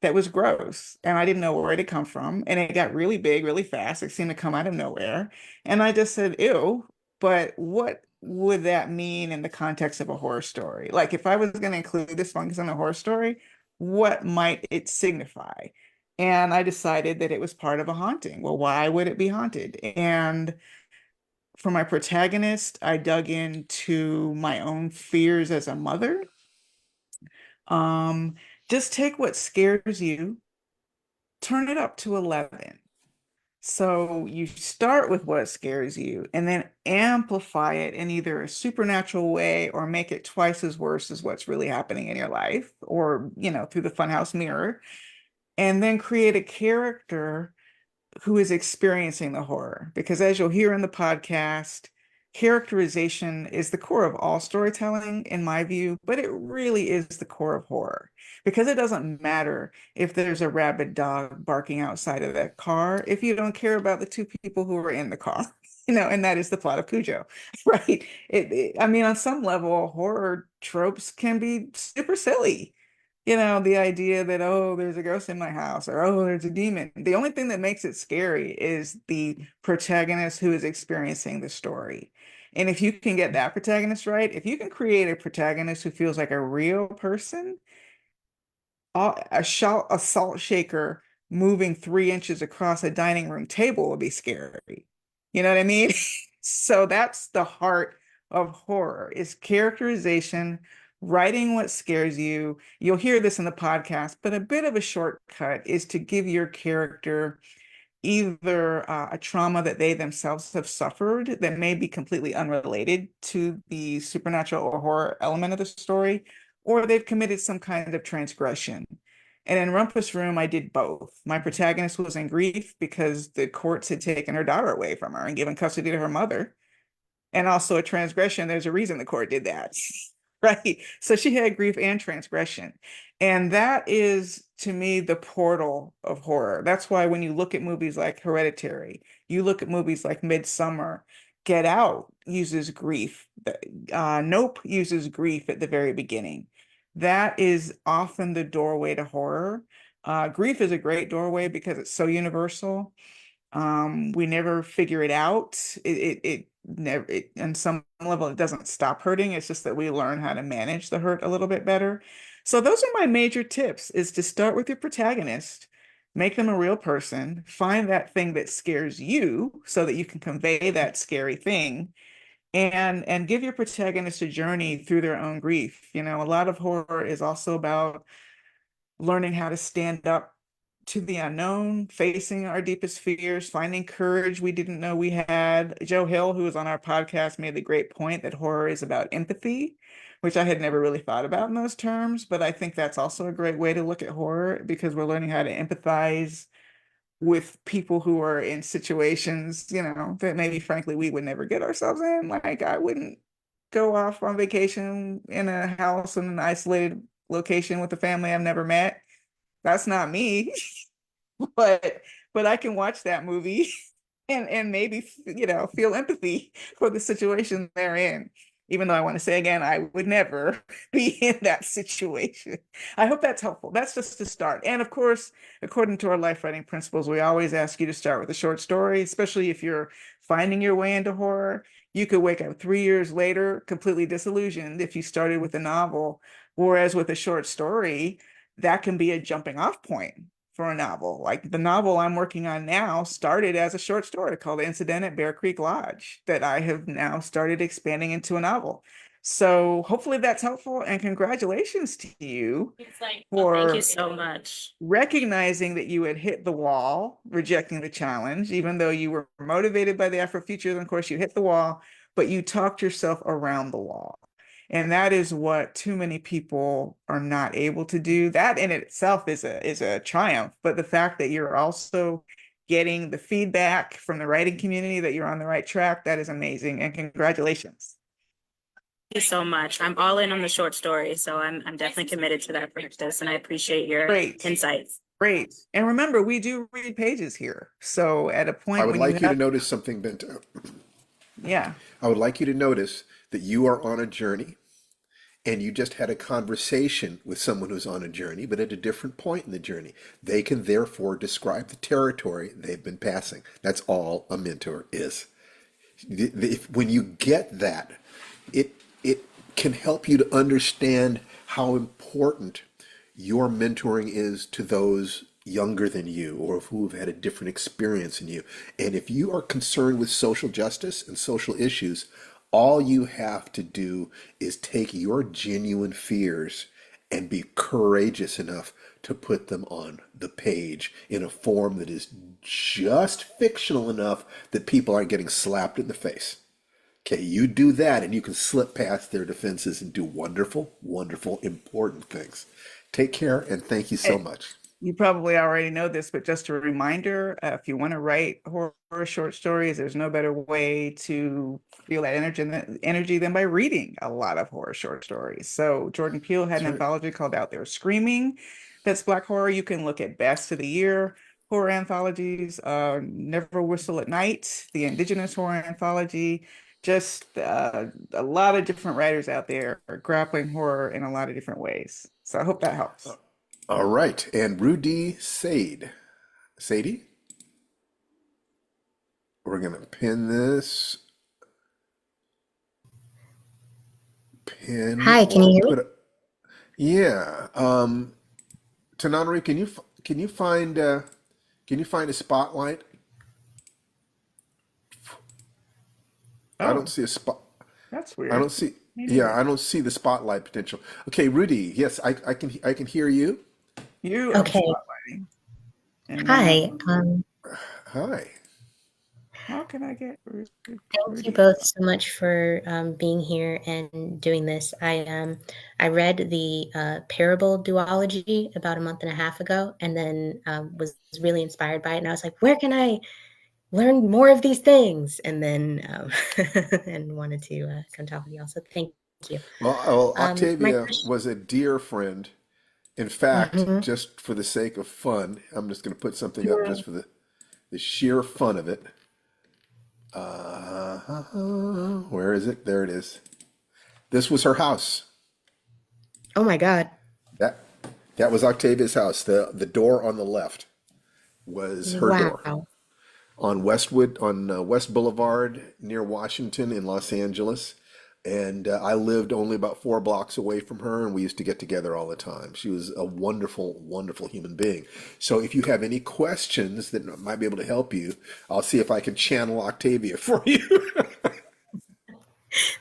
that was gross and I didn't know where it had come from. And it got really big, really fast. It seemed to come out of nowhere. And I just said, ew, but what would that mean in the context of a horror story? Like if I was going to include this fungus in a horror story, what might it signify? And I decided that it was part of a haunting. Well, why would it be haunted? And for my protagonist, I dug into my own fears as a mother. Um, just take what scares you, turn it up to 11. So you start with what scares you and then amplify it in either a supernatural way or make it twice as worse as what's really happening in your life or, through the funhouse mirror. And then create a character who is experiencing the horror. Because as you'll hear in the podcast, characterization is the core of all storytelling, in my view, but it really is the core of horror. Because it doesn't matter if there's a rabid dog barking outside of that car if you don't care about the two people who are in the car. And that is the plot of Cujo, right? I mean, on some level, horror tropes can be super silly. The idea that, oh, there's a ghost in my house or, oh, there's a demon. The only thing that makes it scary is the protagonist who is experiencing the story. And if you can get that protagonist right, if you can create a protagonist who feels like a real person, a salt shaker moving 3 inches across a dining room table would be scary. You know what I mean? So that's the heart of horror is characterization, writing what scares you. You'll hear this in the podcast, but a bit of a shortcut is to give your character either a trauma that they themselves have suffered that may be completely unrelated to the supernatural or horror element of the story, or they've committed some kind of transgression. And in Rumpus Room, I did both. My protagonist was in grief because the courts had taken her daughter away from her and given custody to her mother. And also a transgression, there's a reason the court did that. Right. So she had grief and transgression. And that is, to me, the portal of horror. That's why when you look at movies like Hereditary, you look at movies like Midsummer, Get Out uses grief. Nope uses grief at the very beginning. That is often the doorway to horror. Grief is a great doorway because it's so universal. We never figure it out. It never, on some level, it doesn't stop hurting. It's just that we learn how to manage the hurt a little bit better. So those are my major tips, is to start with your protagonist, make them a real person, find that thing that scares you so that you can convey that scary thing, and give your protagonist a journey through their own grief. You know, a lot of horror is also about learning how to stand up to the unknown, facing our deepest fears, finding courage we didn't know we had. Joe Hill, who was on our podcast, made the great point that horror is about empathy, which I had never really thought about in those terms. But I think that's also a great way to look at horror because we're learning how to empathize with people who are in situations, you know, that maybe frankly we would never get ourselves in. Like I wouldn't go off on vacation in a house in an isolated location with a family I've never met. That's not me. but but I can watch that movie and maybe you know feel empathy for the situation they're in. Even though I want to say again, I would never be in that situation. I hope that's helpful. That's just the start. And of course, according to our life writing principles, we always ask you to start with a short story, especially if you're finding your way into horror. You could wake up 3 years later completely disillusioned if you started with a novel, whereas with a short story, that can be a jumping off point for a novel. Like the novel I'm working on now started as a short story called Incident at Bear Creek Lodge that I have now started expanding into a novel. So hopefully that's helpful and congratulations to you Thank for you so much. recognizing that you had hit the wall, rejecting the challenge, even though you were motivated by the Afrofuturism. And of course, you hit the wall, but you talked yourself around the wall. And that is what too many people are not able to do. That in itself is a triumph. But the fact that you're also getting the feedback from the writing community that you're on the right track, that is amazing. And congratulations. Thank you so much. I'm all in on the short story, so I'm definitely committed to that practice, and I appreciate your Great. insights. Great. And remember, we do read pages here. So at a I point would when you like you to have, notice something, Bento. yeah, I would like you to notice that you are on a journey and you just had a conversation with someone who's on a journey, but at a different point in the journey. They can therefore describe the territory they've been passing. That's all a mentor is. When you get that, it can help you to understand how important your mentoring is to those younger than you or who have had a different experience than you. And if you are concerned with social justice and social issues, all you have to do is take your genuine fears and be courageous enough to put them on the page in a form that is just fictional enough that people aren't getting slapped in the face. Okay, you do that and you can slip past their defenses and do wonderful, wonderful, important things. Take care and thank you so much. you probably already know this, but just a reminder, if you want to write horror short stories, there's no better way to feel that energy than by reading a lot of horror short stories. So Jordan Peele had That's an right. anthology called Out There Screaming. That's Black horror. You can look at Best of the Year horror anthologies, Never Whistle at Night, the Indigenous horror anthology. Just a lot of different writers out there are grappling horror in a lot of different ways. So I hope that helps. All right, and Rudy Sadie, we're gonna pin this, pin Hi, can you or hear me? put a, yeah. Tananari, can you find a spotlight? I don't Oh, see a spot. that's I weird. don't see. Me Yeah, neither. I don't see the spotlight potential. Okay, Rudy. Yes, I can hear you. You are the Okay. spotlighting. And now, Hi. Hi. how can I get Thank you Rudy? both so much for being here and doing this. I read the Parable duology about a month and a half ago, and then was really inspired by it. And I was like, where can I learn more of these things? And then and wanted to come talk with you all. So thank you. Well, My Octavia question. was a dear friend. In fact, Mhm. just for the sake of fun, I'm just going to put something up Sure. just for the sheer fun of it. Where is it? There it is. This was her house. Oh my God. That that was Octavia's house. The door on the left was her door Wow. on Westwood on West Boulevard near Washington in Los Angeles. And I lived only about 4 blocks away from her, and we used to get together all the time. She was a wonderful, wonderful human being. So if you have any questions that might be able to help you, I'll see if I can channel Octavia for you.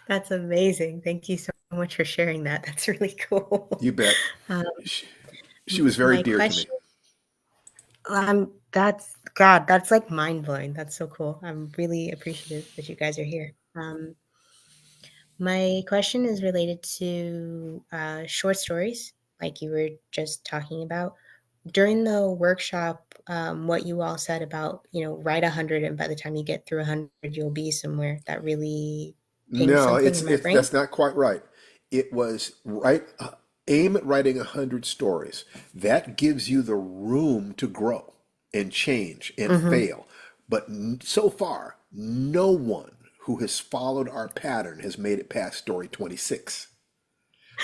That's amazing. Thank you so much for sharing that. That's really cool. You bet. Um, She, she was very my dear to me. question, that's God, that's like mind blowing. That's so cool. I'm really appreciative that you guys are here. My question is related to short stories, like you were just talking about. During the workshop, what you all said about, write 100, and by the time you get through 100, you'll be somewhere, that really pinged No, something it's in my it's brain. that's not quite right. It was right. Aim at writing 100 stories. That gives you the room to grow and change and Mm-hmm. fail. But so far, no one who has followed our pattern has made it past story 26.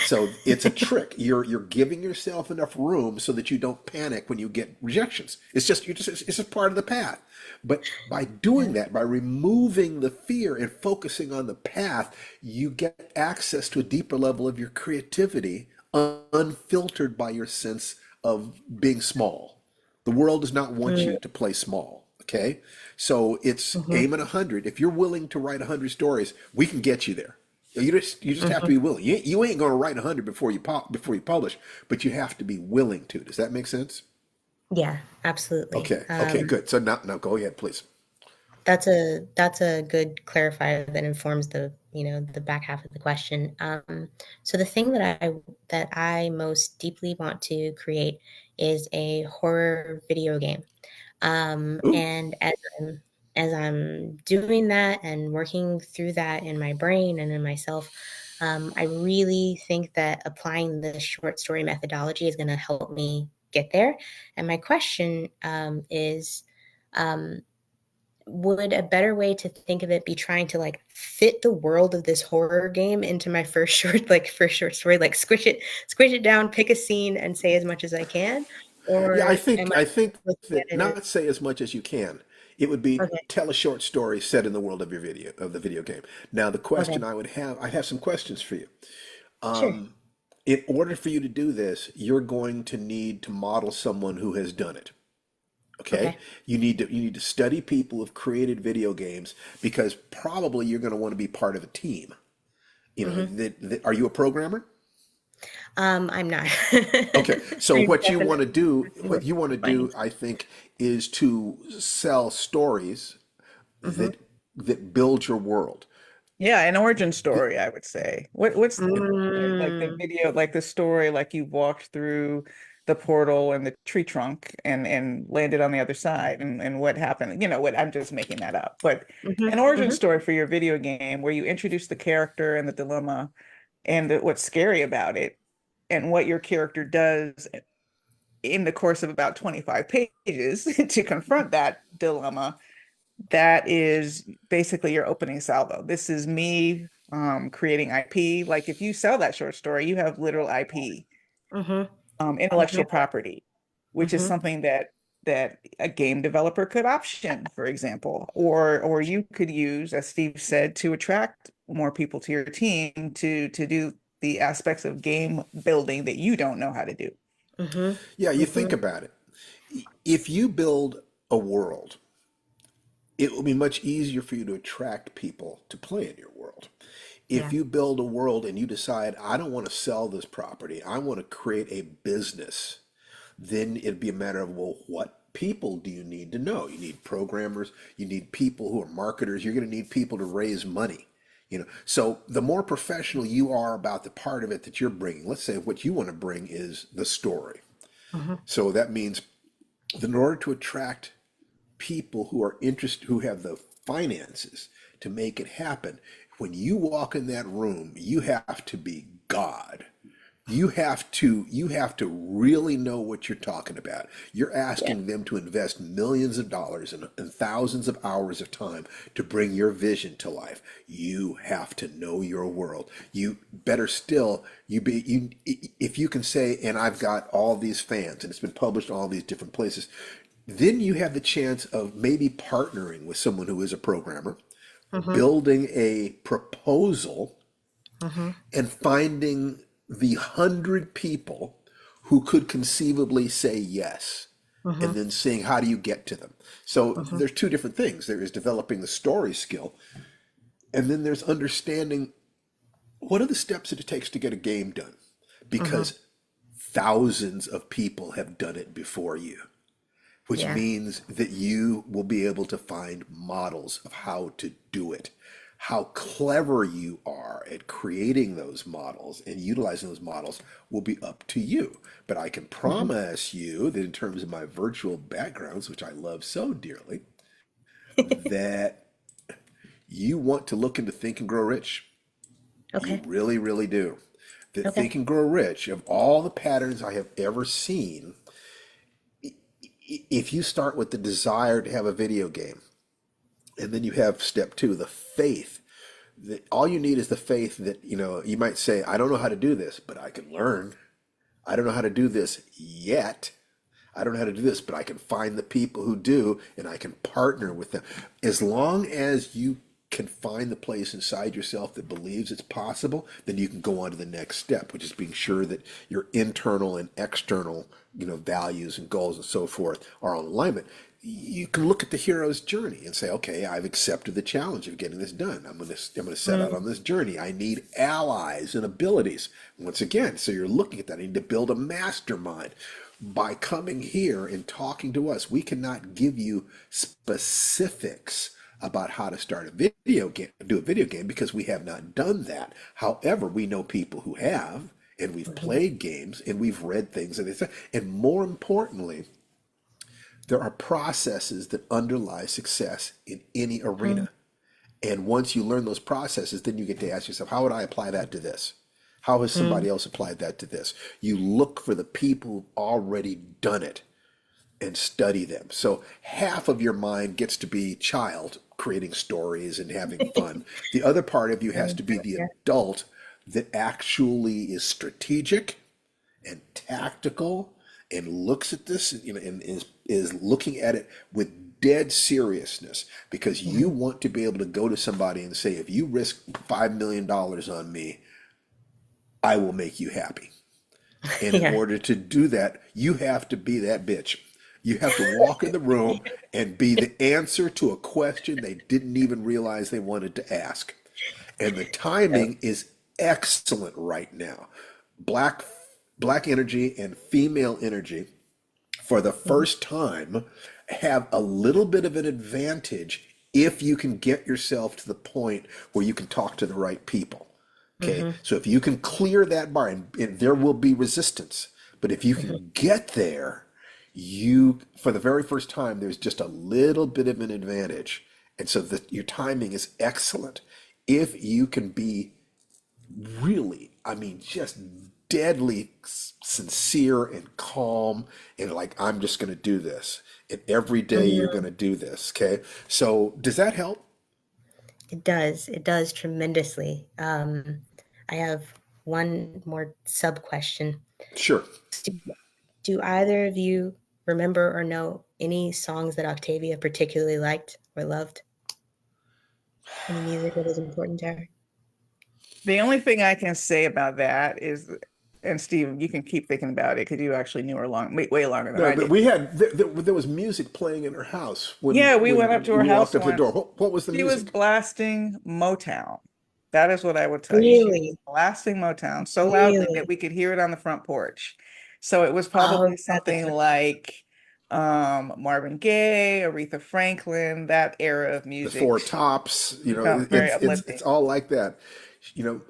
So it's a trick. You're giving yourself enough room so that you don't panic when you get rejections. It's just part of the path. But by doing Yeah. that, by removing the fear and focusing on the path, you get access to a deeper level of your creativity, unfiltered by your sense of being small. The world does not want you to play small. Okay, so it's Mm-hmm. aim at 100. If you're willing to write 100 stories, we can get you there. You just have to Mm-hmm. be willing. You ain't going to write 100 before you publish, but you have to be willing to. Does that make sense? Yeah, absolutely. Okay, good. So now go ahead, please. That's a good clarifier that informs the back half of the question. So the thing that I most deeply want to create is a horror video game. Ooh, And as I'm doing that and working through that in my brain and in myself, I really think that applying the short story methodology is going to help me get there. And my question is, um, would a better way to think of it be trying to like fit the world of this horror game into my first short story, like squish it down, pick a scene, and say as much as I can, yeah. or I am think I I think looking that at it not say as much as you can. It would as be okay, tell a short story set in the world of the video game. Now, the okay, question I have some questions for you. sure, In order for you to do this, you're going to need to model someone who has done it. Okay, okay, you need to study people who've created video games because probably you're going to want to be part of a team. mm-hmm. Are you a programmer? I'm not. Okay, so I'm what you want definitely to do, working finding. I think, is to sell stories Mm-hmm. that build your world. Yeah, an origin story, I would say. What's like the Mm, video, like the story, like you walked through the portal and the tree trunk and landed on the other side and what happened? What I'm just making that up. But mm-hmm. an origin Mm-hmm. story for your video game where you introduce the character and the dilemma and what's scary about it and what your character does in the course of about 25 pages to confront that dilemma. That is basically your opening salvo. This is me creating IP. Like if you sell that short story, you have literal IP, Mm-hmm. intellectual Mm-hmm. property, which is Mm-hmm. something that a game developer could option, for example, or you could use, as Steve said, to attract more people to your team to do the aspects of game building that you don't know how to do. Mm-hmm. Yeah, you think Mm-hmm. about it. If you build a world, it will be much easier for you to attract people to play in your world. If Yeah. you build a world and you decide, I don't want to sell this property, I want to create a business, then it'd be a matter of, well, what people do you need to know? You need programmers, you need people who are marketers, you're going to need people to raise money. So the more professional you are about the part of it that you're bringing, let's say what you want to bring is the story. Mm-hmm. So that means that in order to attract people who are interested, who have the finances to make it happen, when you walk in that room, you have to be God. You have to really know what you're talking about. You're Yeah. asking them to invest millions of dollars and thousands of hours of time to bring your vision to life. You have to know your world. You better still, if you can say, and I've got all these fans and it's been published in all these different places, then you have the chance of maybe partnering with someone who is a programmer, Mm-hmm. building a proposal, Mm-hmm. and finding the 100 people who could conceivably say yes, Mm-hmm. and then seeing how do you get to them. So Mm-hmm. there's two different things. There is developing the story skill, And then there's understanding what are the steps that it takes to get a game done? Mm-hmm. Because thousands of people have done it before you, which Yeah. means that you will be able to find models of how to do it. How clever you are at creating those models and utilizing those models will be up to you. But I can Mm-hmm. promise you that in terms of my virtual backgrounds, which I love so dearly, that you want to look into Think and Grow Rich. You Okay. really, really do. That Okay. Think and Grow Rich, of all the patterns I have ever seen, if you start with the desire to have a video game, and then you have step two, the faith, that all you need is the faith that, you might say, I don't know how to do this, but I can learn. I don't know how to do this yet. I don't know how to do this, but I can find the people who do, and I can partner with them. As long as you can find the place inside yourself that believes it's possible, then you can go on to the next step, which is being sure that your internal and external, values and goals and so forth are on alignment. You can look at the hero's journey and say, okay, I've accepted the challenge of getting this done. I'm going to set out on this journey. I need allies and abilities. Once again, so you're looking at that. I need to build a mastermind. By coming here and talking to us, we cannot give you specifics about how to start a video game, do a video game, because we have not done that. However, we know people who have, and we've Mm-hmm. played games, and we've read things, and and more importantly, there are processes that underlie success in any Mm-hmm. arena. And once you learn those processes, then you get to ask yourself, how would I apply that to this? How has somebody else applied that to this? You look for the people who've already done it and study them. So half of your mind gets to be child, creating stories and having fun. The other part of you has to be the Yeah. adult that actually is strategic and tactical and looks at this, and is looking at it with dead seriousness, because you Mm-hmm. want to be able to go to somebody and say, if you risk $5 million on me, I will make you happy. And in Yeah. order to do that, you have to be that bitch. You have to walk in the room and be the answer to a question they didn't even realize they wanted to ask. And the timing is excellent right now. Black black energy and female energy, for the Mhm. first time, have a little bit of an advantage if you can get yourself to the point where you can talk to the right people. Okay, Mhm. so if you can clear that bar, and there will be resistance, but if you Mhm. can get there, you, for the very first time, there's just a little bit of an advantage. And so your timing is excellent. If you can be really, I mean, just deadly sincere and calm, and like, I'm just going to do this. And every day you're going Mhm. to do this. Okay. So does that help? It does. It does tremendously. I have one more sub question. Sure. Do, do either of you remember or know any songs that Octavia particularly liked or loved? Any music that was important to her? The only thing I can say about that is, and Steve, you can keep thinking about it because you actually knew her way longer than No, I but did. we had there was music playing in her house when Yeah, we went up when to we her house walked up to the door. once. What was the She was music? blasting Motown. That is what I would tell you. She was Really? blasting Motown so loudly that Really? we could hear it on the front porch. So it was Oh, probably that's something like Marvin Gaye, Aretha Franklin, that era of The music. Four Tops. Felt very It's uplifting. all like that.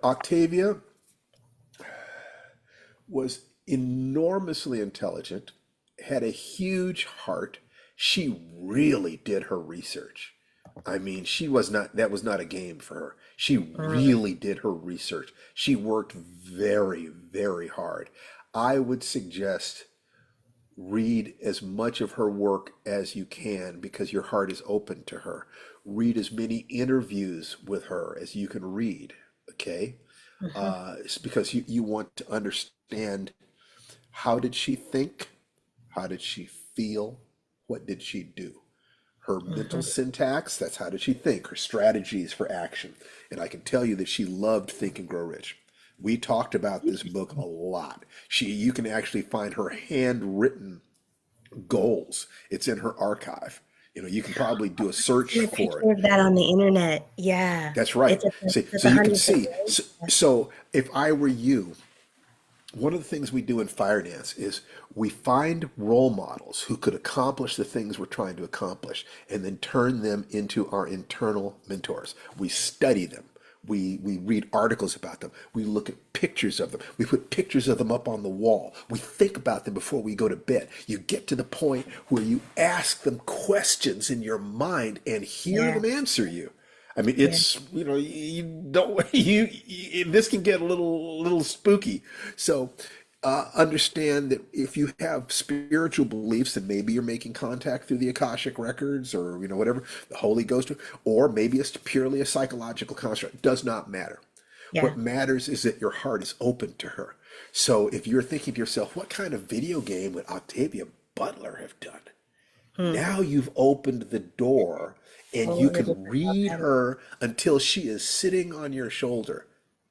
Octavia was enormously intelligent, had a huge heart. She really did her research. I mean, that was not a game for her. She Mm, really did her research. She worked very, very hard. I would suggest read as much of her work as you can, because your heart is open to her. Read as many interviews with her as you can read, okay? mhm, It's because you want to understand, how did she think? How did she feel? What did she do? Her mental mhm. syntax, that's how did she think, her strategies for action. And I can tell you that she loved Think and Grow Rich. We talked about this book a Interesting. lot. You can actually find her handwritten goals. It's in her archive. You can probably do a search See a for it. picture of that on the internet. Yeah. That's right. It's at the, See, it's at so the you can 100th, see. right? So if I were you, one of the things we do in Firedance is we find role models who could accomplish the things we're trying to accomplish and then turn them into our internal mentors. We study them. We read articles about them. We look at pictures of them. We put pictures of them up on the wall. We think about them before we go to bed. You get to the point where you ask them questions in your mind and hear Yeah. them answer you. I mean, Yeah. it's you don't this can get a little spooky. So understand that if you have spiritual beliefs, then maybe you're making contact through the Akashic records, or whatever the Holy Ghost, or maybe it's purely a psychological construct. It does not matter. Yeah. What matters is that your heart is open to her. So if you're thinking to yourself, what kind of video game would Octavia Butler have done? Hmm. Now you've opened the door and Whole you other can different read level. her until she is sitting on your shoulder,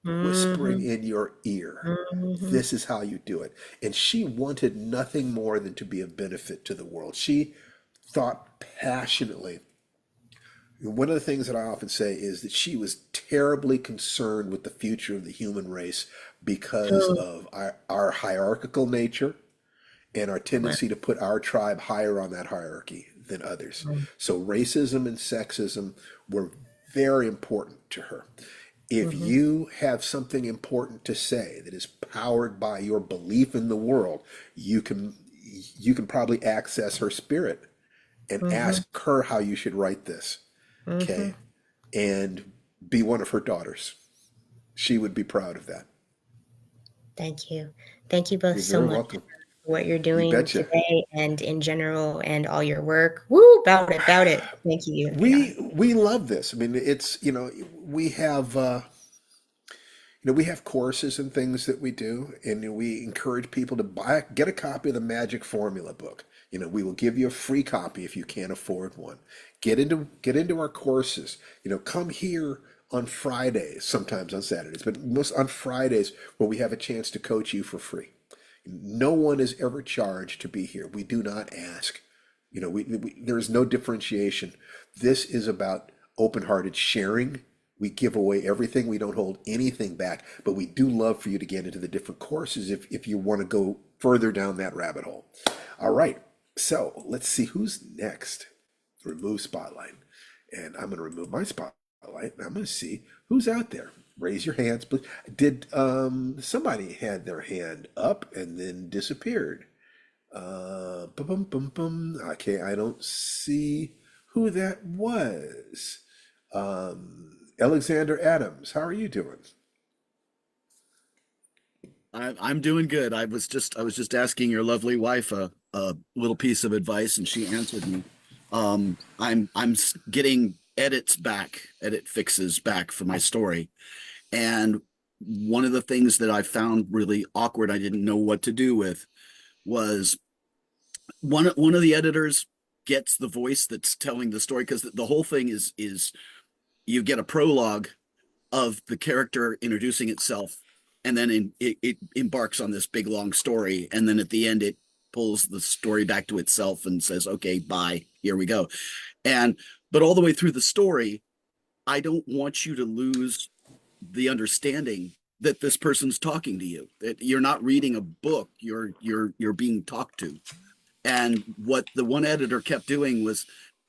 whispering Mm-hmm. in your ear. Mm-hmm. This is how you do it. And she wanted nothing more than to be of benefit to the world. She thought passionately. One of the things that I often say is that she was terribly concerned with the future of the human race because Oh, of our hierarchical nature and our wow. tendency to put our tribe higher on that hierarchy than others. So racism and sexism were very important to her. If Mm-hmm. you have something important to say that is powered by your belief in the world, you can probably access her spirit and Mm-hmm. ask her how you should write this. Mm-hmm. Okay? And be one of her daughters. She would be proud of that. Thank you. Thank you both You're so very much welcome. for what you're You doing betcha. today and in general and all your work. Woo, about it, about it. Thank you. Yeah. We love this. I mean, it's we have we have courses and things that we do, and we encourage people to get a copy of the Magic Formula book. We will give you a free copy if you can't afford one. Get into our courses. Come here on Fridays, sometimes on Saturdays, but most on Fridays, where we have a chance to coach you for free. No one is ever charged to be here. We do not ask. There is no differentiation. This is about open-hearted sharing. We give away everything. We don't hold anything back, but we do love for you to get into the different courses if you want to go further down that rabbit hole. All right. So let's see who's next. Remove spotlight. And I'm going to remove my spotlight. And I'm going to see who's out there. Raise your hands, please. Did somebody had their hand up and then disappeared? Bum, bum, bum, bum. Okay, I don't see who that was. Alexander Adams, how are you doing? I'm doing good. I was just asking your lovely wife a little piece of advice, and she answered me. I'm getting edit fixes back for my story, and one of the things that I found really awkward, I didn't know what to do with, was one of the editors gets the voice that's telling the story, because the whole thing is you get a prologue of the character introducing itself, and then it embarks on this big long story, and then at the end it pulls the story back to itself and says, okay, bye, here we go. But all the way through the story, I don't want you to lose the understanding that this person's talking to you, that you're not reading a book, you're being talked to. And what the one editor kept doing was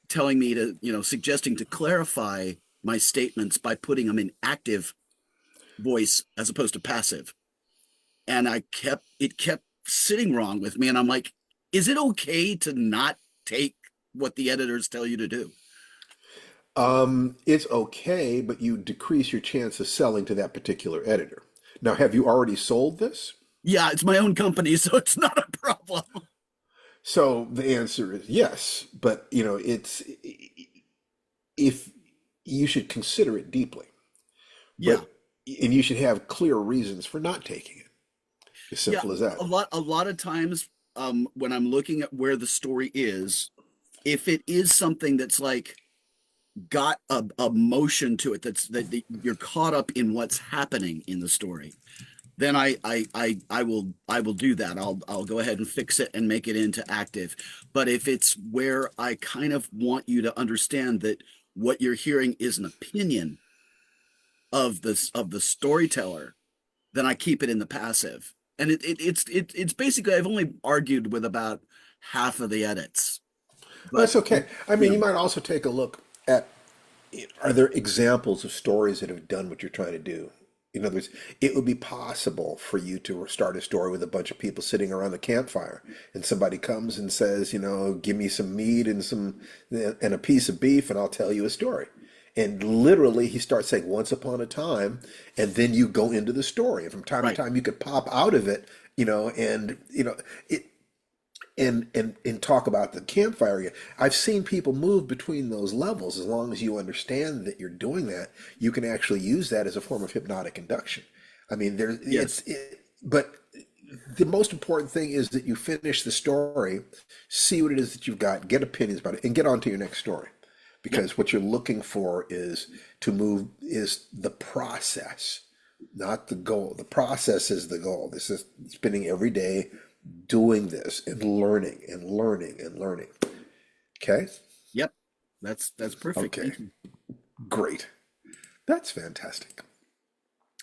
telling me to, suggesting to clarify my statements by putting them in active voice as opposed to passive. And it kept sitting wrong with me. And I'm like, is it okay to not take what the editors tell you to do? It's okay, but you decrease your chance of selling to that particular editor. Now, have you already sold this? Yeah, it's my own company, so it's not a problem. So the answer is yes, but it's if you should consider it deeply, Yeah. but and you should have clear reasons for not taking it. As Yeah. simple as that. A lot of times, when I'm looking at where the story is, if it is something that's like got a motion to it, that you're caught up in what's happening in the story, then I will do that. I'll go ahead and fix it and make it into active. But if it's where I kind of want you to understand that what you're hearing is an opinion of the storyteller, then I keep it in the passive. And it's basically I've only argued with about half of the edits, Well, but that's okay. I you mean, you know, might also take a look at, are there examples of stories that have done what you're trying to do? In other words, it would be possible for you to start a story with a bunch of people sitting around the campfire, and somebody comes and says, give me some meat and a piece of beef, and I'll tell you a story. And literally, he starts saying "once upon a time," and then you go into the story. And from time to right, time, you could pop out of it, and it and talk about the campfire again. I've seen people move between those levels. As long as you understand that you're doing that, you can actually use that as a form of hypnotic induction. I mean, yes, but the most important thing is that you finish the story, see what it is that you've got, get opinions about it, and get on to your next story. yep, Because what you're looking for is the process, not the goal. The process is the goal. This is spending every day doing this and learning and learning and learning. Okay? yep. That's perfect. Okay. Thank you. Great. That's fantastic.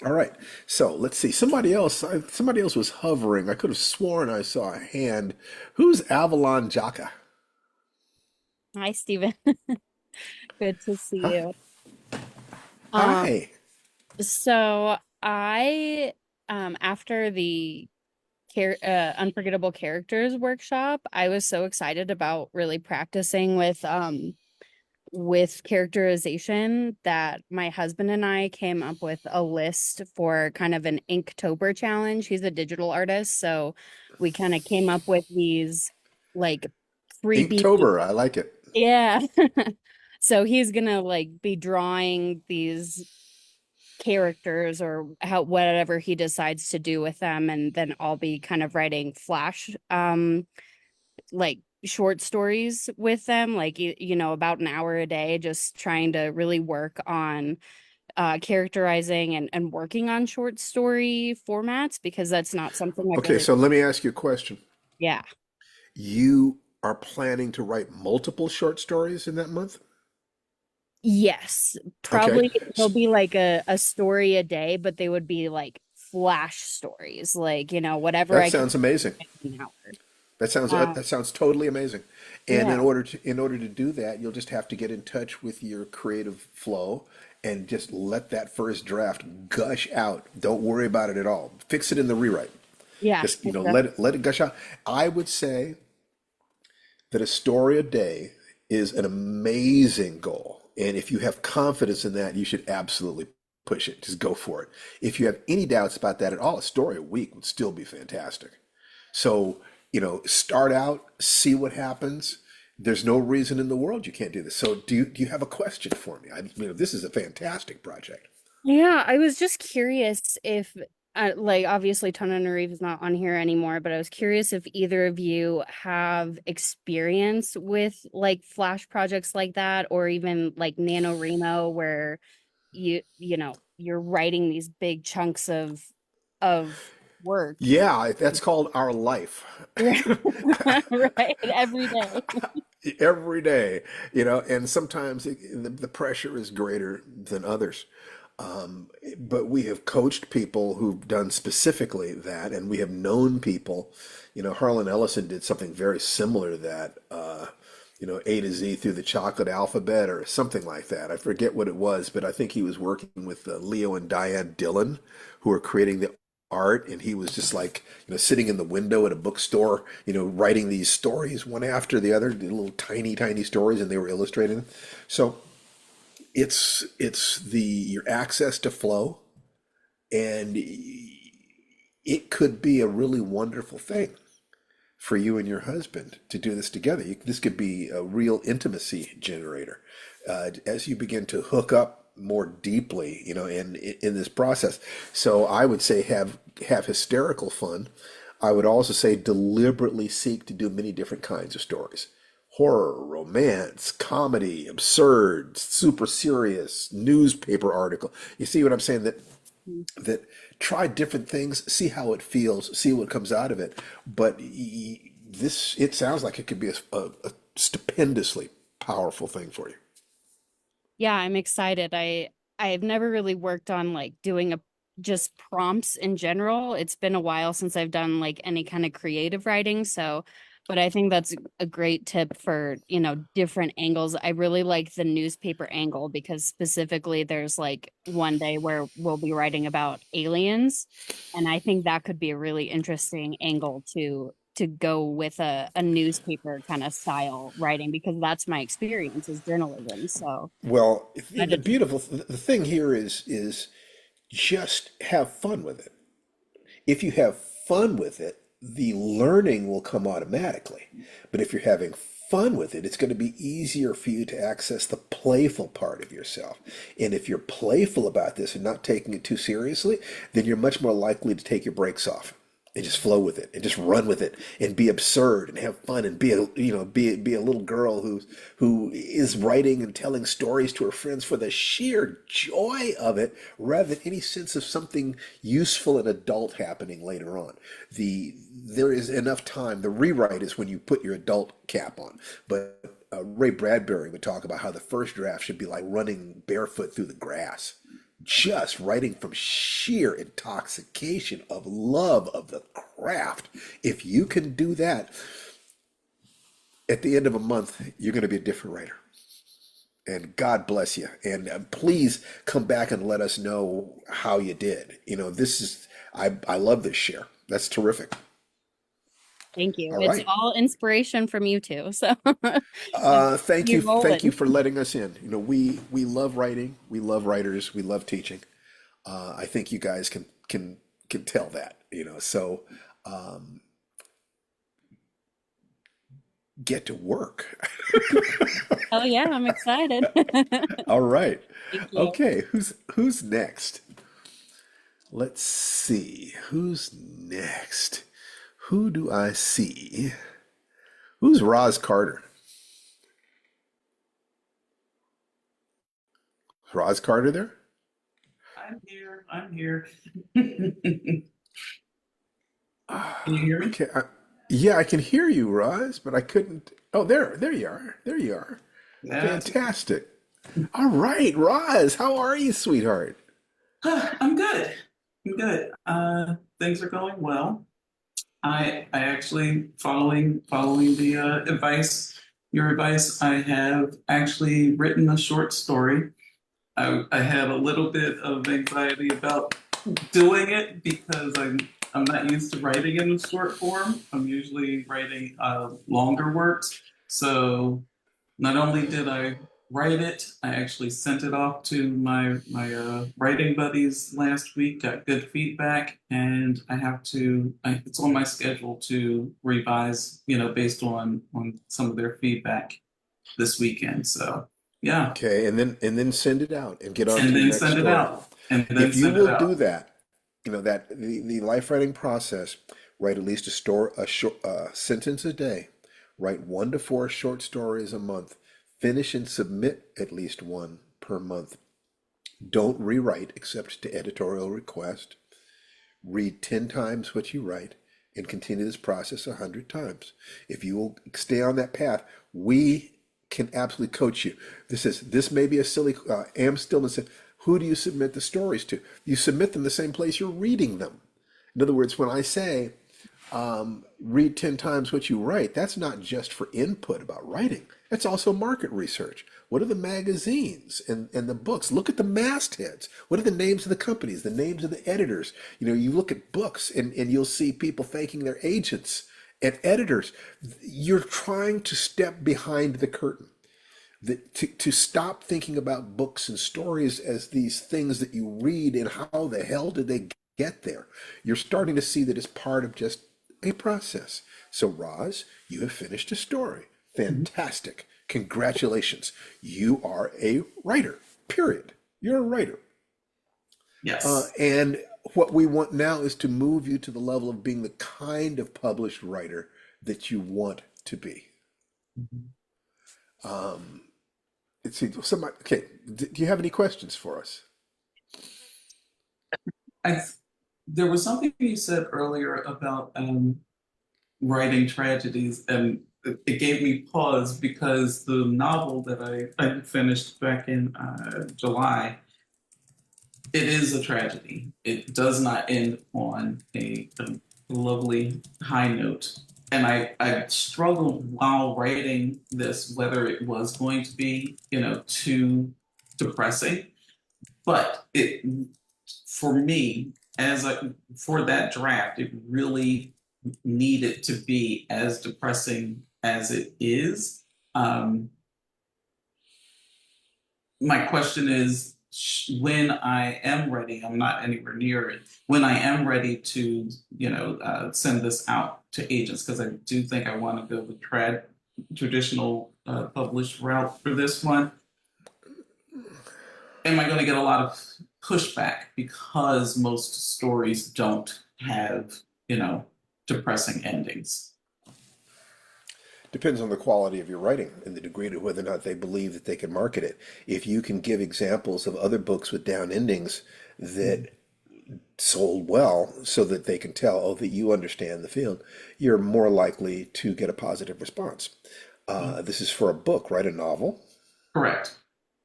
All right. So let's see. Somebody else was hovering. I could have sworn I saw a hand. Who's Avalon Jaka? Hi, Stephen. Good to see Huh? you. Um, Hi. so I after the Unforgettable Characters workshop, I was so excited about really practicing with characterization that my husband and I came up with a list for kind of an Inktober challenge. He's a digital artist, so we kind of came up with these like freebie. Inktober. I like it. Yeah. So he's gonna like be drawing these characters or how whatever he decides to do with them, and then I'll be kind of writing flash like short stories with them, like about an hour a day, just trying to really work on characterizing and working on short story formats because that's not something I've Okay, really. so let me ask you a question. Yeah. You are planning to write multiple short stories in that month? Yes, Okay. probably it'll be like a story a day, but they would be like flash stories, like, whatever That I can sounds amazing. in an hour. That sounds totally amazing. And Yeah, in order to do that, you'll just have to get in touch with your creative flow and just let that first draft gush out. Don't worry about it at all. Fix it in the rewrite. yeah, Just, let it gush out. I would say that a story a day is an amazing goal. And if you have confidence in that, you should absolutely push it. Just go for it. If you have any doubts about that at all, a story a week would still be fantastic. So, start out, see what happens. There's no reason in the world you can't do this. So, do you have a question for me? This is a fantastic project. yeah. I was just curious if, like, obviously Tananarive is not on here anymore, but I was curious if either of you have experience with like flash projects like that, or even like NaNoWriMo, where you're writing these big chunks of work. Yeah, that's called our life. Right, every day. Every day, and sometimes the pressure is greater than others. But we have coached people who've done specifically that, and we have known people. Harlan Ellison did something very similar to that. A to Z through the chocolate alphabet or something like that. I forget what it was, but I think he was working with Leo and Diane Dillon, who were creating the art, and he was just like, sitting in the window at a bookstore, writing these stories one after the other, little tiny, tiny stories, and they were illustrating them. So it's the your access to flow, and it could be a really wonderful thing for you and your husband to do this together. This could be a real intimacy generator as you begin to hook up more deeply, in this process. So I would say have hysterical fun. I would also say deliberately seek to do many different kinds of stories. Horror, romance, comedy, absurd, super serious, newspaper article. You see what I'm saying? That Mm. that try different things, see how it feels, see what comes out of it. But it sounds like it could be a stupendously powerful thing for you. Yeah, I'm excited. I've never really worked on like doing a just prompts in general. It's been a while since I've done like any kind of creative writing, so but I think that's a great tip for, different angles. I really like the newspaper angle because specifically there's like one day where we'll be writing about aliens, and I think that could be a really interesting angle to go with a newspaper kind of style writing because that's my experience as journalism. So Well, I the just beautiful the thing here is just have fun with it. If you have fun with it, the learning will come automatically. But if you're having fun with it, it's going to be easier for you to access the playful part of yourself. And if you're playful about this and not taking it too seriously, then you're much more likely to take your brakes off and just flow with it and just run with it and be absurd and have fun and be a be a little girl who is writing and telling stories to her friends for the sheer joy of it rather than any sense of something useful and adult happening later on. There is enough time. The rewrite is when you put your adult cap on. But Ray Bradbury would talk about how the first draft should be like running barefoot through the grass, just writing from sheer intoxication of love of the craft. If you can do that, at the end of a month, you're going to be a different writer. And God bless you. And please come back and let us know how you did. I love this share. That's terrific. thank you. All It's right. all inspiration from you two. So Thank you. you're Thank you rolling. for letting us in. We love writing. We love writers. We love teaching. I think you guys can tell that. So um, get to work. Oh yeah, I'm excited. All right. Thank you. Okay. Who's next? Let's see. Who's next? Who do I see? Who's Roz Carter? Is Roz Carter there? I'm here. I'm here. Can you hear me? Okay. Yeah, I can hear you, Roz, but I couldn't. Oh, there you are. There you are. That's Fantastic. All right, Roz, how are you, sweetheart? I'm good. I'm good. Things are going well. I actually following the your advice. I have actually written a short story. I had a little bit of anxiety about doing it because I'm not used to writing in a short form. I'm usually writing longer works. So not only did I write it, I actually sent it off to my writing buddies last week. Got good feedback, and it's on my schedule to revise, based on some of their feedback this weekend. So yeah, Okay, and then send it out and get on to and your then next send it story. out, and then If you send it will do out. that, that the life writing process, write at least a short sentence a day, write 1 to 4 short stories a month, finish and submit at least one per month. Don't rewrite except to editorial request. Read 10 times what you write and continue this process 100 times. If you will stay on that path, we can absolutely coach you. This may be a silly. Am Stillman said, "Who do you submit the stories to? You submit them the same place you're reading them." In other words, when I say read 10 times what you write, that's not just for input about writing. That's also market research. What are the magazines and the books? Look at the mastheads. What are the names of the companies, the names of the editors? You look at books and you'll see people thanking their agents and editors. You're trying to step behind the curtain. To stop thinking about books and stories as these things that you read and how the hell did they get there. You're starting to see that it's part of just a process. So, Roz, you have finished a story. Fantastic. Congratulations. You are a writer, period. You're a writer. Yes. And what we want now is to move you to the level of being the kind of published writer that you want to be. Um, okay, do you have any questions for us? I there was something you said earlier about writing tragedies, and it gave me pause because the novel that I finished back in July, it is a tragedy. It does not end on a lovely high note. And I struggled while writing this whether it was going to be, too depressing. But it, for me, for that draft, it really needed to be as depressing as it is. Um, my question is, when I am ready, I'm not anywhere near it. When I am ready to, send this out to agents, because I do think I want to go the traditional published route for this one. Am I going to get a lot of pushback because most stories don't have, depressing endings? Depends on the quality of your writing and the degree to whether or not they believe that they can market it. If you can give examples of other books with down endings that sold well so that they can tell, oh, that you understand the field, you're more likely to get a positive response. This is for a book, right? A novel. Correct.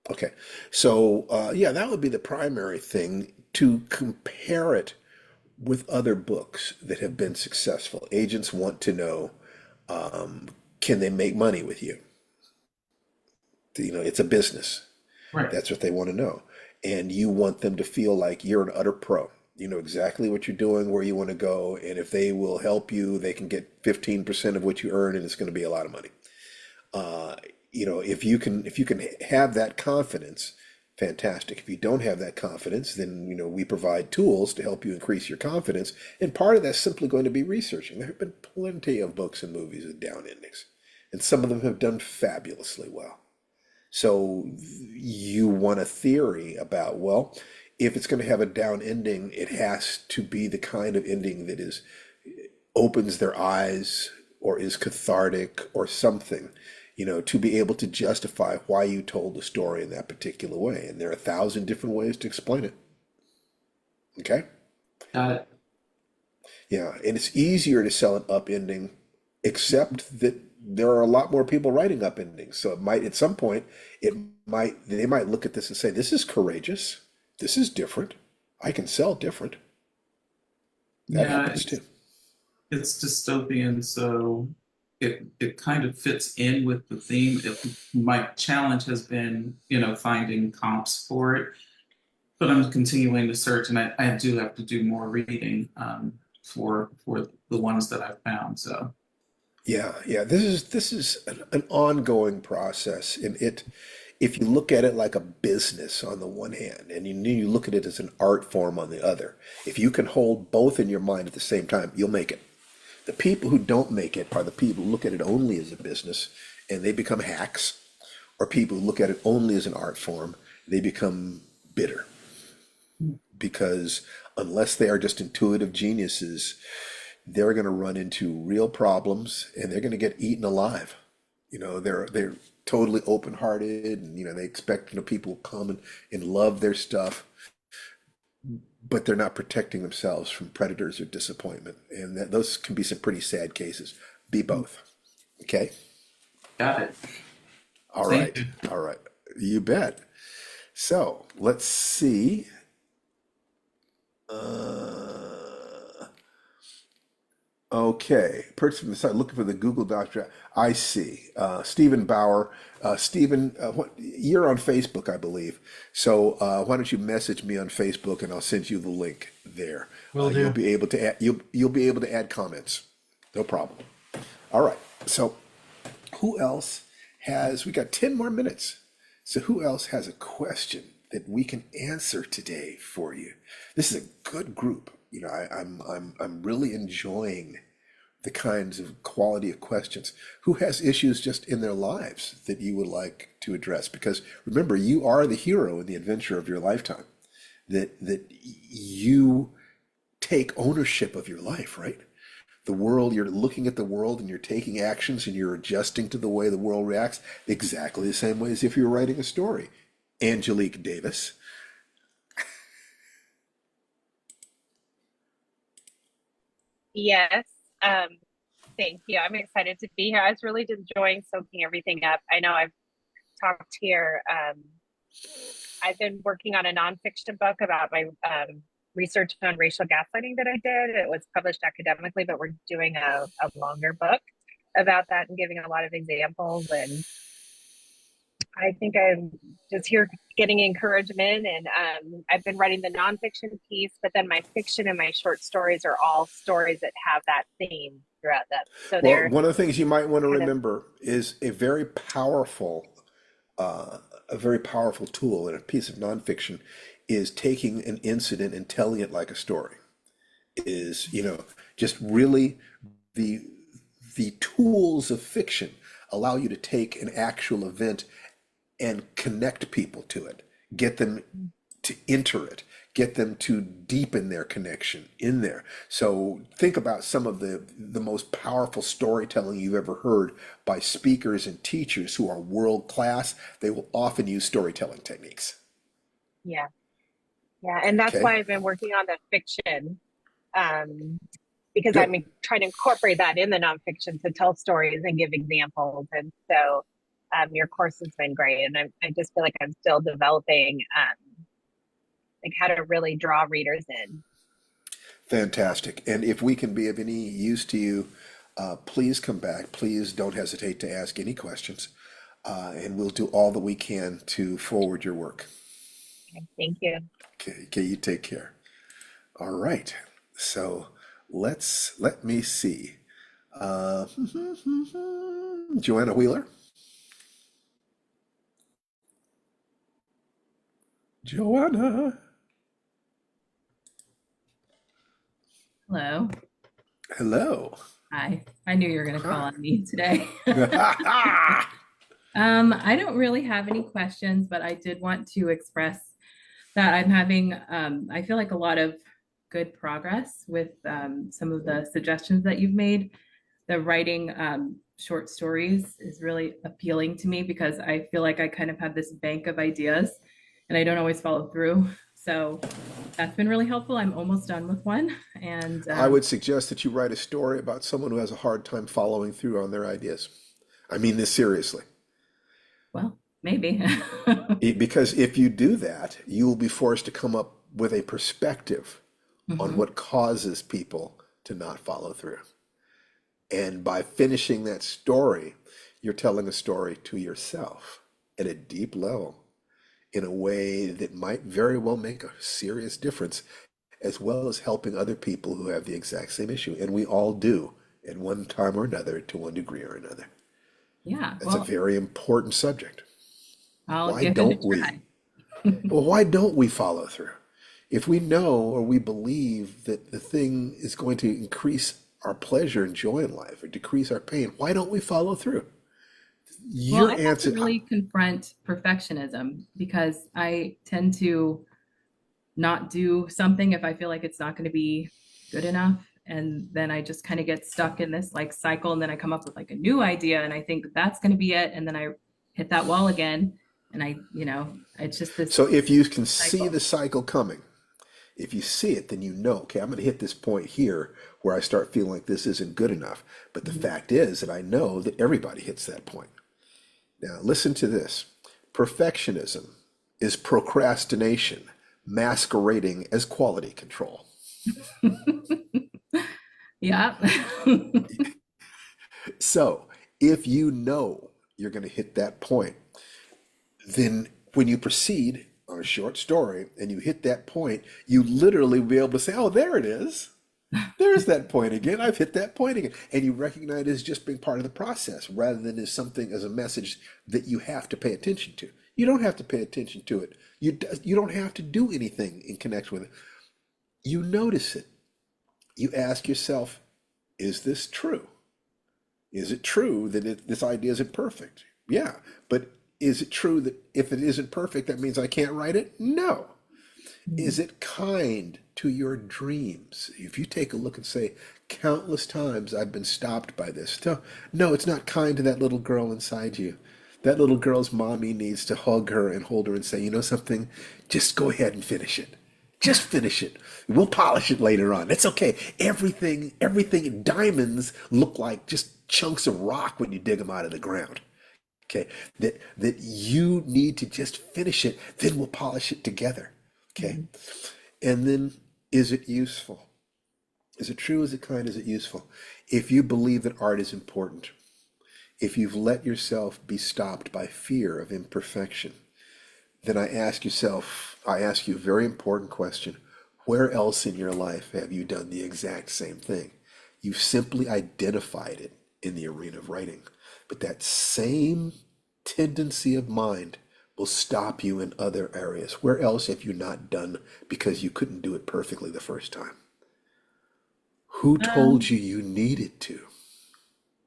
Okay. So, yeah, that would be the primary thing, to compare it with other books that have been successful. Agents want to know, can they make money with you? It's a business. Right. That's what they want to know. And you want them to feel like you're an utter pro. You know exactly what you're doing, where you want to go, and if they will help you, they can get 15% of what you earn, and it's going to be a lot of money. If you can have that confidence, fantastic. If you don't have that confidence, then we provide tools to help you increase your confidence. And part of that's simply going to be researching. There have been plenty of books and movies with down endings, and some of them have done fabulously well. So you want a theory about, well, if it's going to have a down ending, it has to be the kind of ending that opens their eyes or is cathartic or something, to be able to justify why you told the story in that particular way. And there are 1,000 different ways to explain it. Okay? Got it. Yeah, and it's easier to sell an up ending, except that there are a lot more people writing up endings. So it might, at some point, they might look at this and say, this is courageous. This is different. I can sell different. That Yeah, happens too. it's dystopian, so it kind of fits in with the theme. My challenge has been, finding comps for it, but I'm continuing to search, and I do have to do more reading for the ones that I've found. So Yeah, yeah. This is an ongoing process, and if you look at it like a business on the one hand, and you look at it as an art form on the other, if you can hold both in your mind at the same time, you'll make it. The people who don't make it are the people who look at it only as a business, and they become hacks, or people who look at it only as an art form, they become bitter, because unless they are just intuitive geniuses, they're going to run into real problems, and they're going to get eaten alive. They're totally open-hearted, and they expect people to come and love their stuff, but they're not protecting themselves from predators or disappointment, and those can be some pretty sad cases. Be both. Okay. got it. All Thank right. you. All right. You bet. So let's see. Okay, person from the site looking for the Google Doc draft. I see. Stephen Bauer. Stephen, you're on Facebook, I believe. So why don't you message me on Facebook, and I'll send you the link there. Will You'll do. be able to add, you'll be able to add comments. No problem. All right. So who else has? We got 10 more minutes. So who else has a question that we can answer today for you? This is a good group. I'm really enjoying the kinds of quality of questions. Who has issues just in their lives that you would like to address? Because remember, you are the hero in the adventure of your lifetime. That you take ownership of your life, right? The world, you're looking at the world and you're taking actions and you're adjusting to the way the world reacts exactly the same way as if you were writing a story. Angelique Davis. Yes. Um, Thank you. I'm excited to be here. I was really enjoying soaking everything up. I know I've talked here. I've been working on a nonfiction book about my research on racial gaslighting that I did. It was published academically, but we're doing a longer book about that and giving a lot of examples. And I think I'm just here getting encouragement. And I've been writing the nonfiction piece, but then my fiction and my short stories are all stories that have that theme throughout them. So Well, they're one of the things you might want to kind of, remember is a very powerful tool in a piece of nonfiction is taking an incident and telling it like a story. Is, just really the the tools of fiction allow you to take an actual event and connect people to it, get them to enter it, get them to deepen their connection in there. So think about some of the most powerful storytelling you've ever heard by speakers and teachers who are world class. They will often use storytelling techniques. yeah, yeah. And that's Okay, why I've been working on the fiction. Um, because good. I'm trying to incorporate that in the nonfiction to tell stories and give examples. And so your course has been great. And I just feel like I'm still developing like how to really draw readers in. Fantastic. And if we can be of any use to you, please come back. Please don't hesitate to ask any questions. And we'll do all that we can to forward your work. Okay, thank you. Okay, you take care. All right. So let me see. Uh, Joanna Wheeler. Joanna. Hello. Hello. Hi. I knew you were going to call Hi. on me today. I don't really have any questions, but I did want to express that I'm having, I feel like a lot of good progress with some of the suggestions that you've made. The writing short stories is really appealing to me because I feel like I kind of have this bank of ideas and I don't always follow through. So that's been really helpful. I'm almost done with one. And I would suggest that you write a story about someone who has a hard time following through on their ideas. I mean this seriously. well, maybe. Because if you do that, you will be forced to come up with a perspective on Mhm. what causes people to not follow through. And by finishing that story, you're telling a story to yourself at a deep level in a way that might very well make a serious difference, as well as helping other people who have the exact same issue. And we all do at one time or another to one degree or another. Yeah, That's a well, very important subject. I'll Why give it a don't we? try. Well, why don't we follow through? If we know or we believe that the thing is going to increase our pleasure and joy in life or decrease our pain, why don't we follow through? Well, I Your have to answer, really confront perfectionism because I tend to not do something if I feel like it's not going to be good enough. And then I just kind of get stuck in this like cycle. And then I come up with like a new idea and I think that's going to be it. And then I hit that wall again. And it's just this so if you can see cycle. the cycle coming, if you see it, then you know, okay, I'm going to hit this point here where I start feeling like this isn't good enough. But the Mhm. fact is that I know that everybody hits that point. Now, listen to this. Perfectionism is procrastination masquerading as quality control. Yeah. So, if you know you're going to hit that point, then when you proceed on a short story and you hit that point, you literally will be able to say, oh, there it is. There's that point again. I've hit that point again. And you recognize it as just being part of the process rather than as something, as a message that you have to pay attention to. You don't have to pay attention to it. You don't have to do anything in connection with it. You notice it. You ask yourself, is this true? Is it true that this idea isn't perfect? Yeah, but is it true that if it isn't perfect, that means I can't write it? No. Is it kind to your dreams? If you take a look and say, countless times I've been stopped by this. No, no, it's not kind to that little girl inside you. That little girl's mommy needs to hug her and hold her and say, you know something? Just go ahead and finish it. Just finish it. We'll polish it later on. It's okay. Everything, diamonds look like just chunks of rock when you dig them out of the ground. Okay, that you need to just finish it, then we'll polish it together. Okay, Mhm. and then is it useful? Is it true? Is it kind? Is it useful? If you believe that art is important, if you've let yourself be stopped by fear of imperfection, then I ask you a very important question. Where else in your life have you done the exact same thing? You've simply identified it in the arena of writing. But that same tendency of mind will stop you in other areas. Where else have you not done because you couldn't do it perfectly the first time? Who told Um, you you needed to?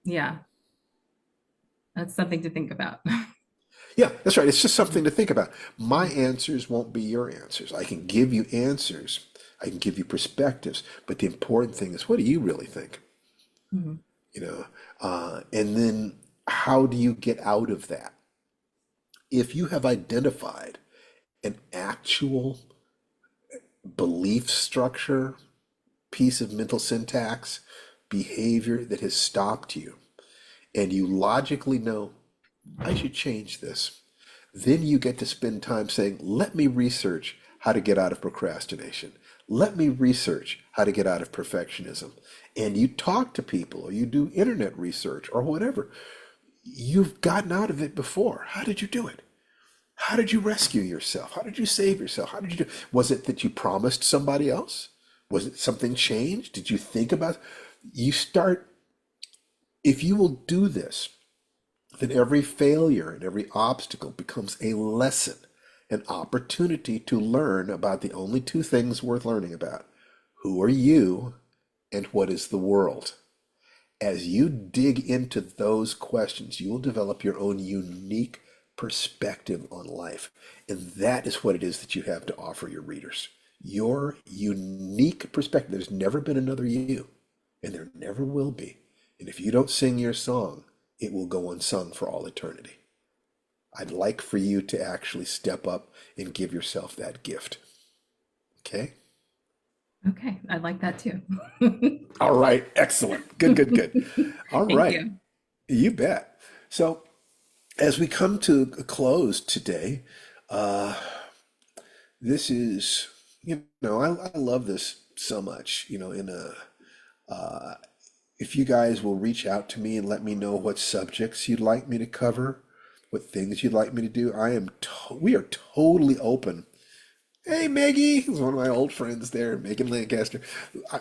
yeah, that's something to think about. Yeah, that's right. It's just something to think about. My answers won't be your answers. I can give you answers, I can give you perspectives, but the important thing is, what do you really think? Mhm. You know, and then how do you get out of that? If you have identified an actual belief structure, piece of mental syntax, behavior that has stopped you, and you logically know, I should change this. Then you get to spend time saying, let me research how to get out of procrastination. Let me research how to get out of perfectionism. And you talk to people or you do internet research or whatever. You've gotten out of it before. How did you do it? How did you rescue yourself? How did you save yourself? How did you do? Was it that you promised somebody else? Was it something changed? Did you think about? You start, if you will do this, then every failure and every obstacle becomes a lesson, an opportunity to learn about the only two things worth learning about. Who are you and what is the world? As you dig into those questions, you will develop your own unique perspective on life. And that is what it is that you have to offer your readers. Your unique perspective. There's never been another you, and there never will be. And if you don't sing your song, it will go unsung for all eternity. I'd like for you to actually step up and give yourself that gift. Okay? Okay, I like that too. All right. Excellent. Good, good, good. All Thank right. you. You bet. So, as we come to a close today, uh, this is, I love this so much. If you guys will reach out to me and let me know what subjects you'd like me to cover, what things you'd like me to do, we are totally open. Hey, Maggie, who's one of my old friends there, Megan Lancaster.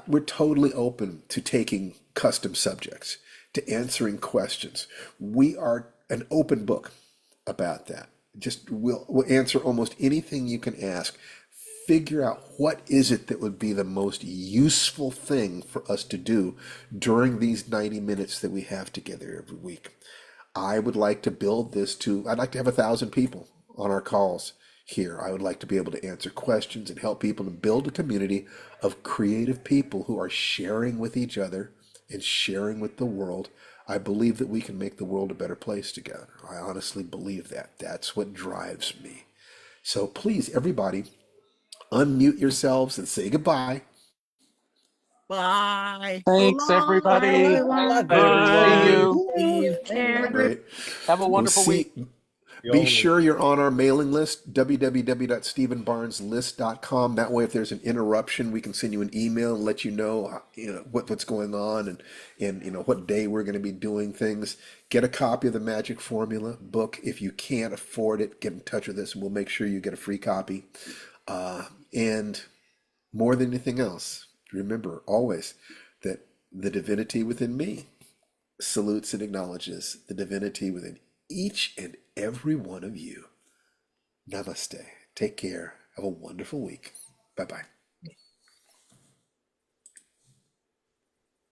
We're totally open to taking custom subjects, to answering questions. We are an open book about that. Just we'll answer almost anything you can ask. Figure out what is it that would be the most useful thing for us to do during these 90 minutes that we have together every week. I would like to build this to, I'd like to have 1,000 people on our calls here. I would like to be able to answer questions and help people to build a community of creative people who are sharing with each other and sharing with the world. I believe that we can make the world a better place together. I honestly believe that. That's what drives me. So please, everybody, unmute yourselves and say goodbye. Bye. So Thanks, long. Bye, everybody. Bye, everyone. See everyone. you. Steve. There. Great. Have a We'll wonderful week. see. Be sure you're on our mailing list, www.stephenbarneslist.com. That way, if there's an interruption, we can send you an email and let you know, what's going on and what day we're going to be doing things. Get a copy of the Magic Formula book. If you can't afford it, get in touch with us and we'll make sure you get a free copy. And more than anything else, remember always that the divinity within me salutes and acknowledges the divinity within each and every one of you. Namaste. Take care. Have a wonderful week. Bye bye.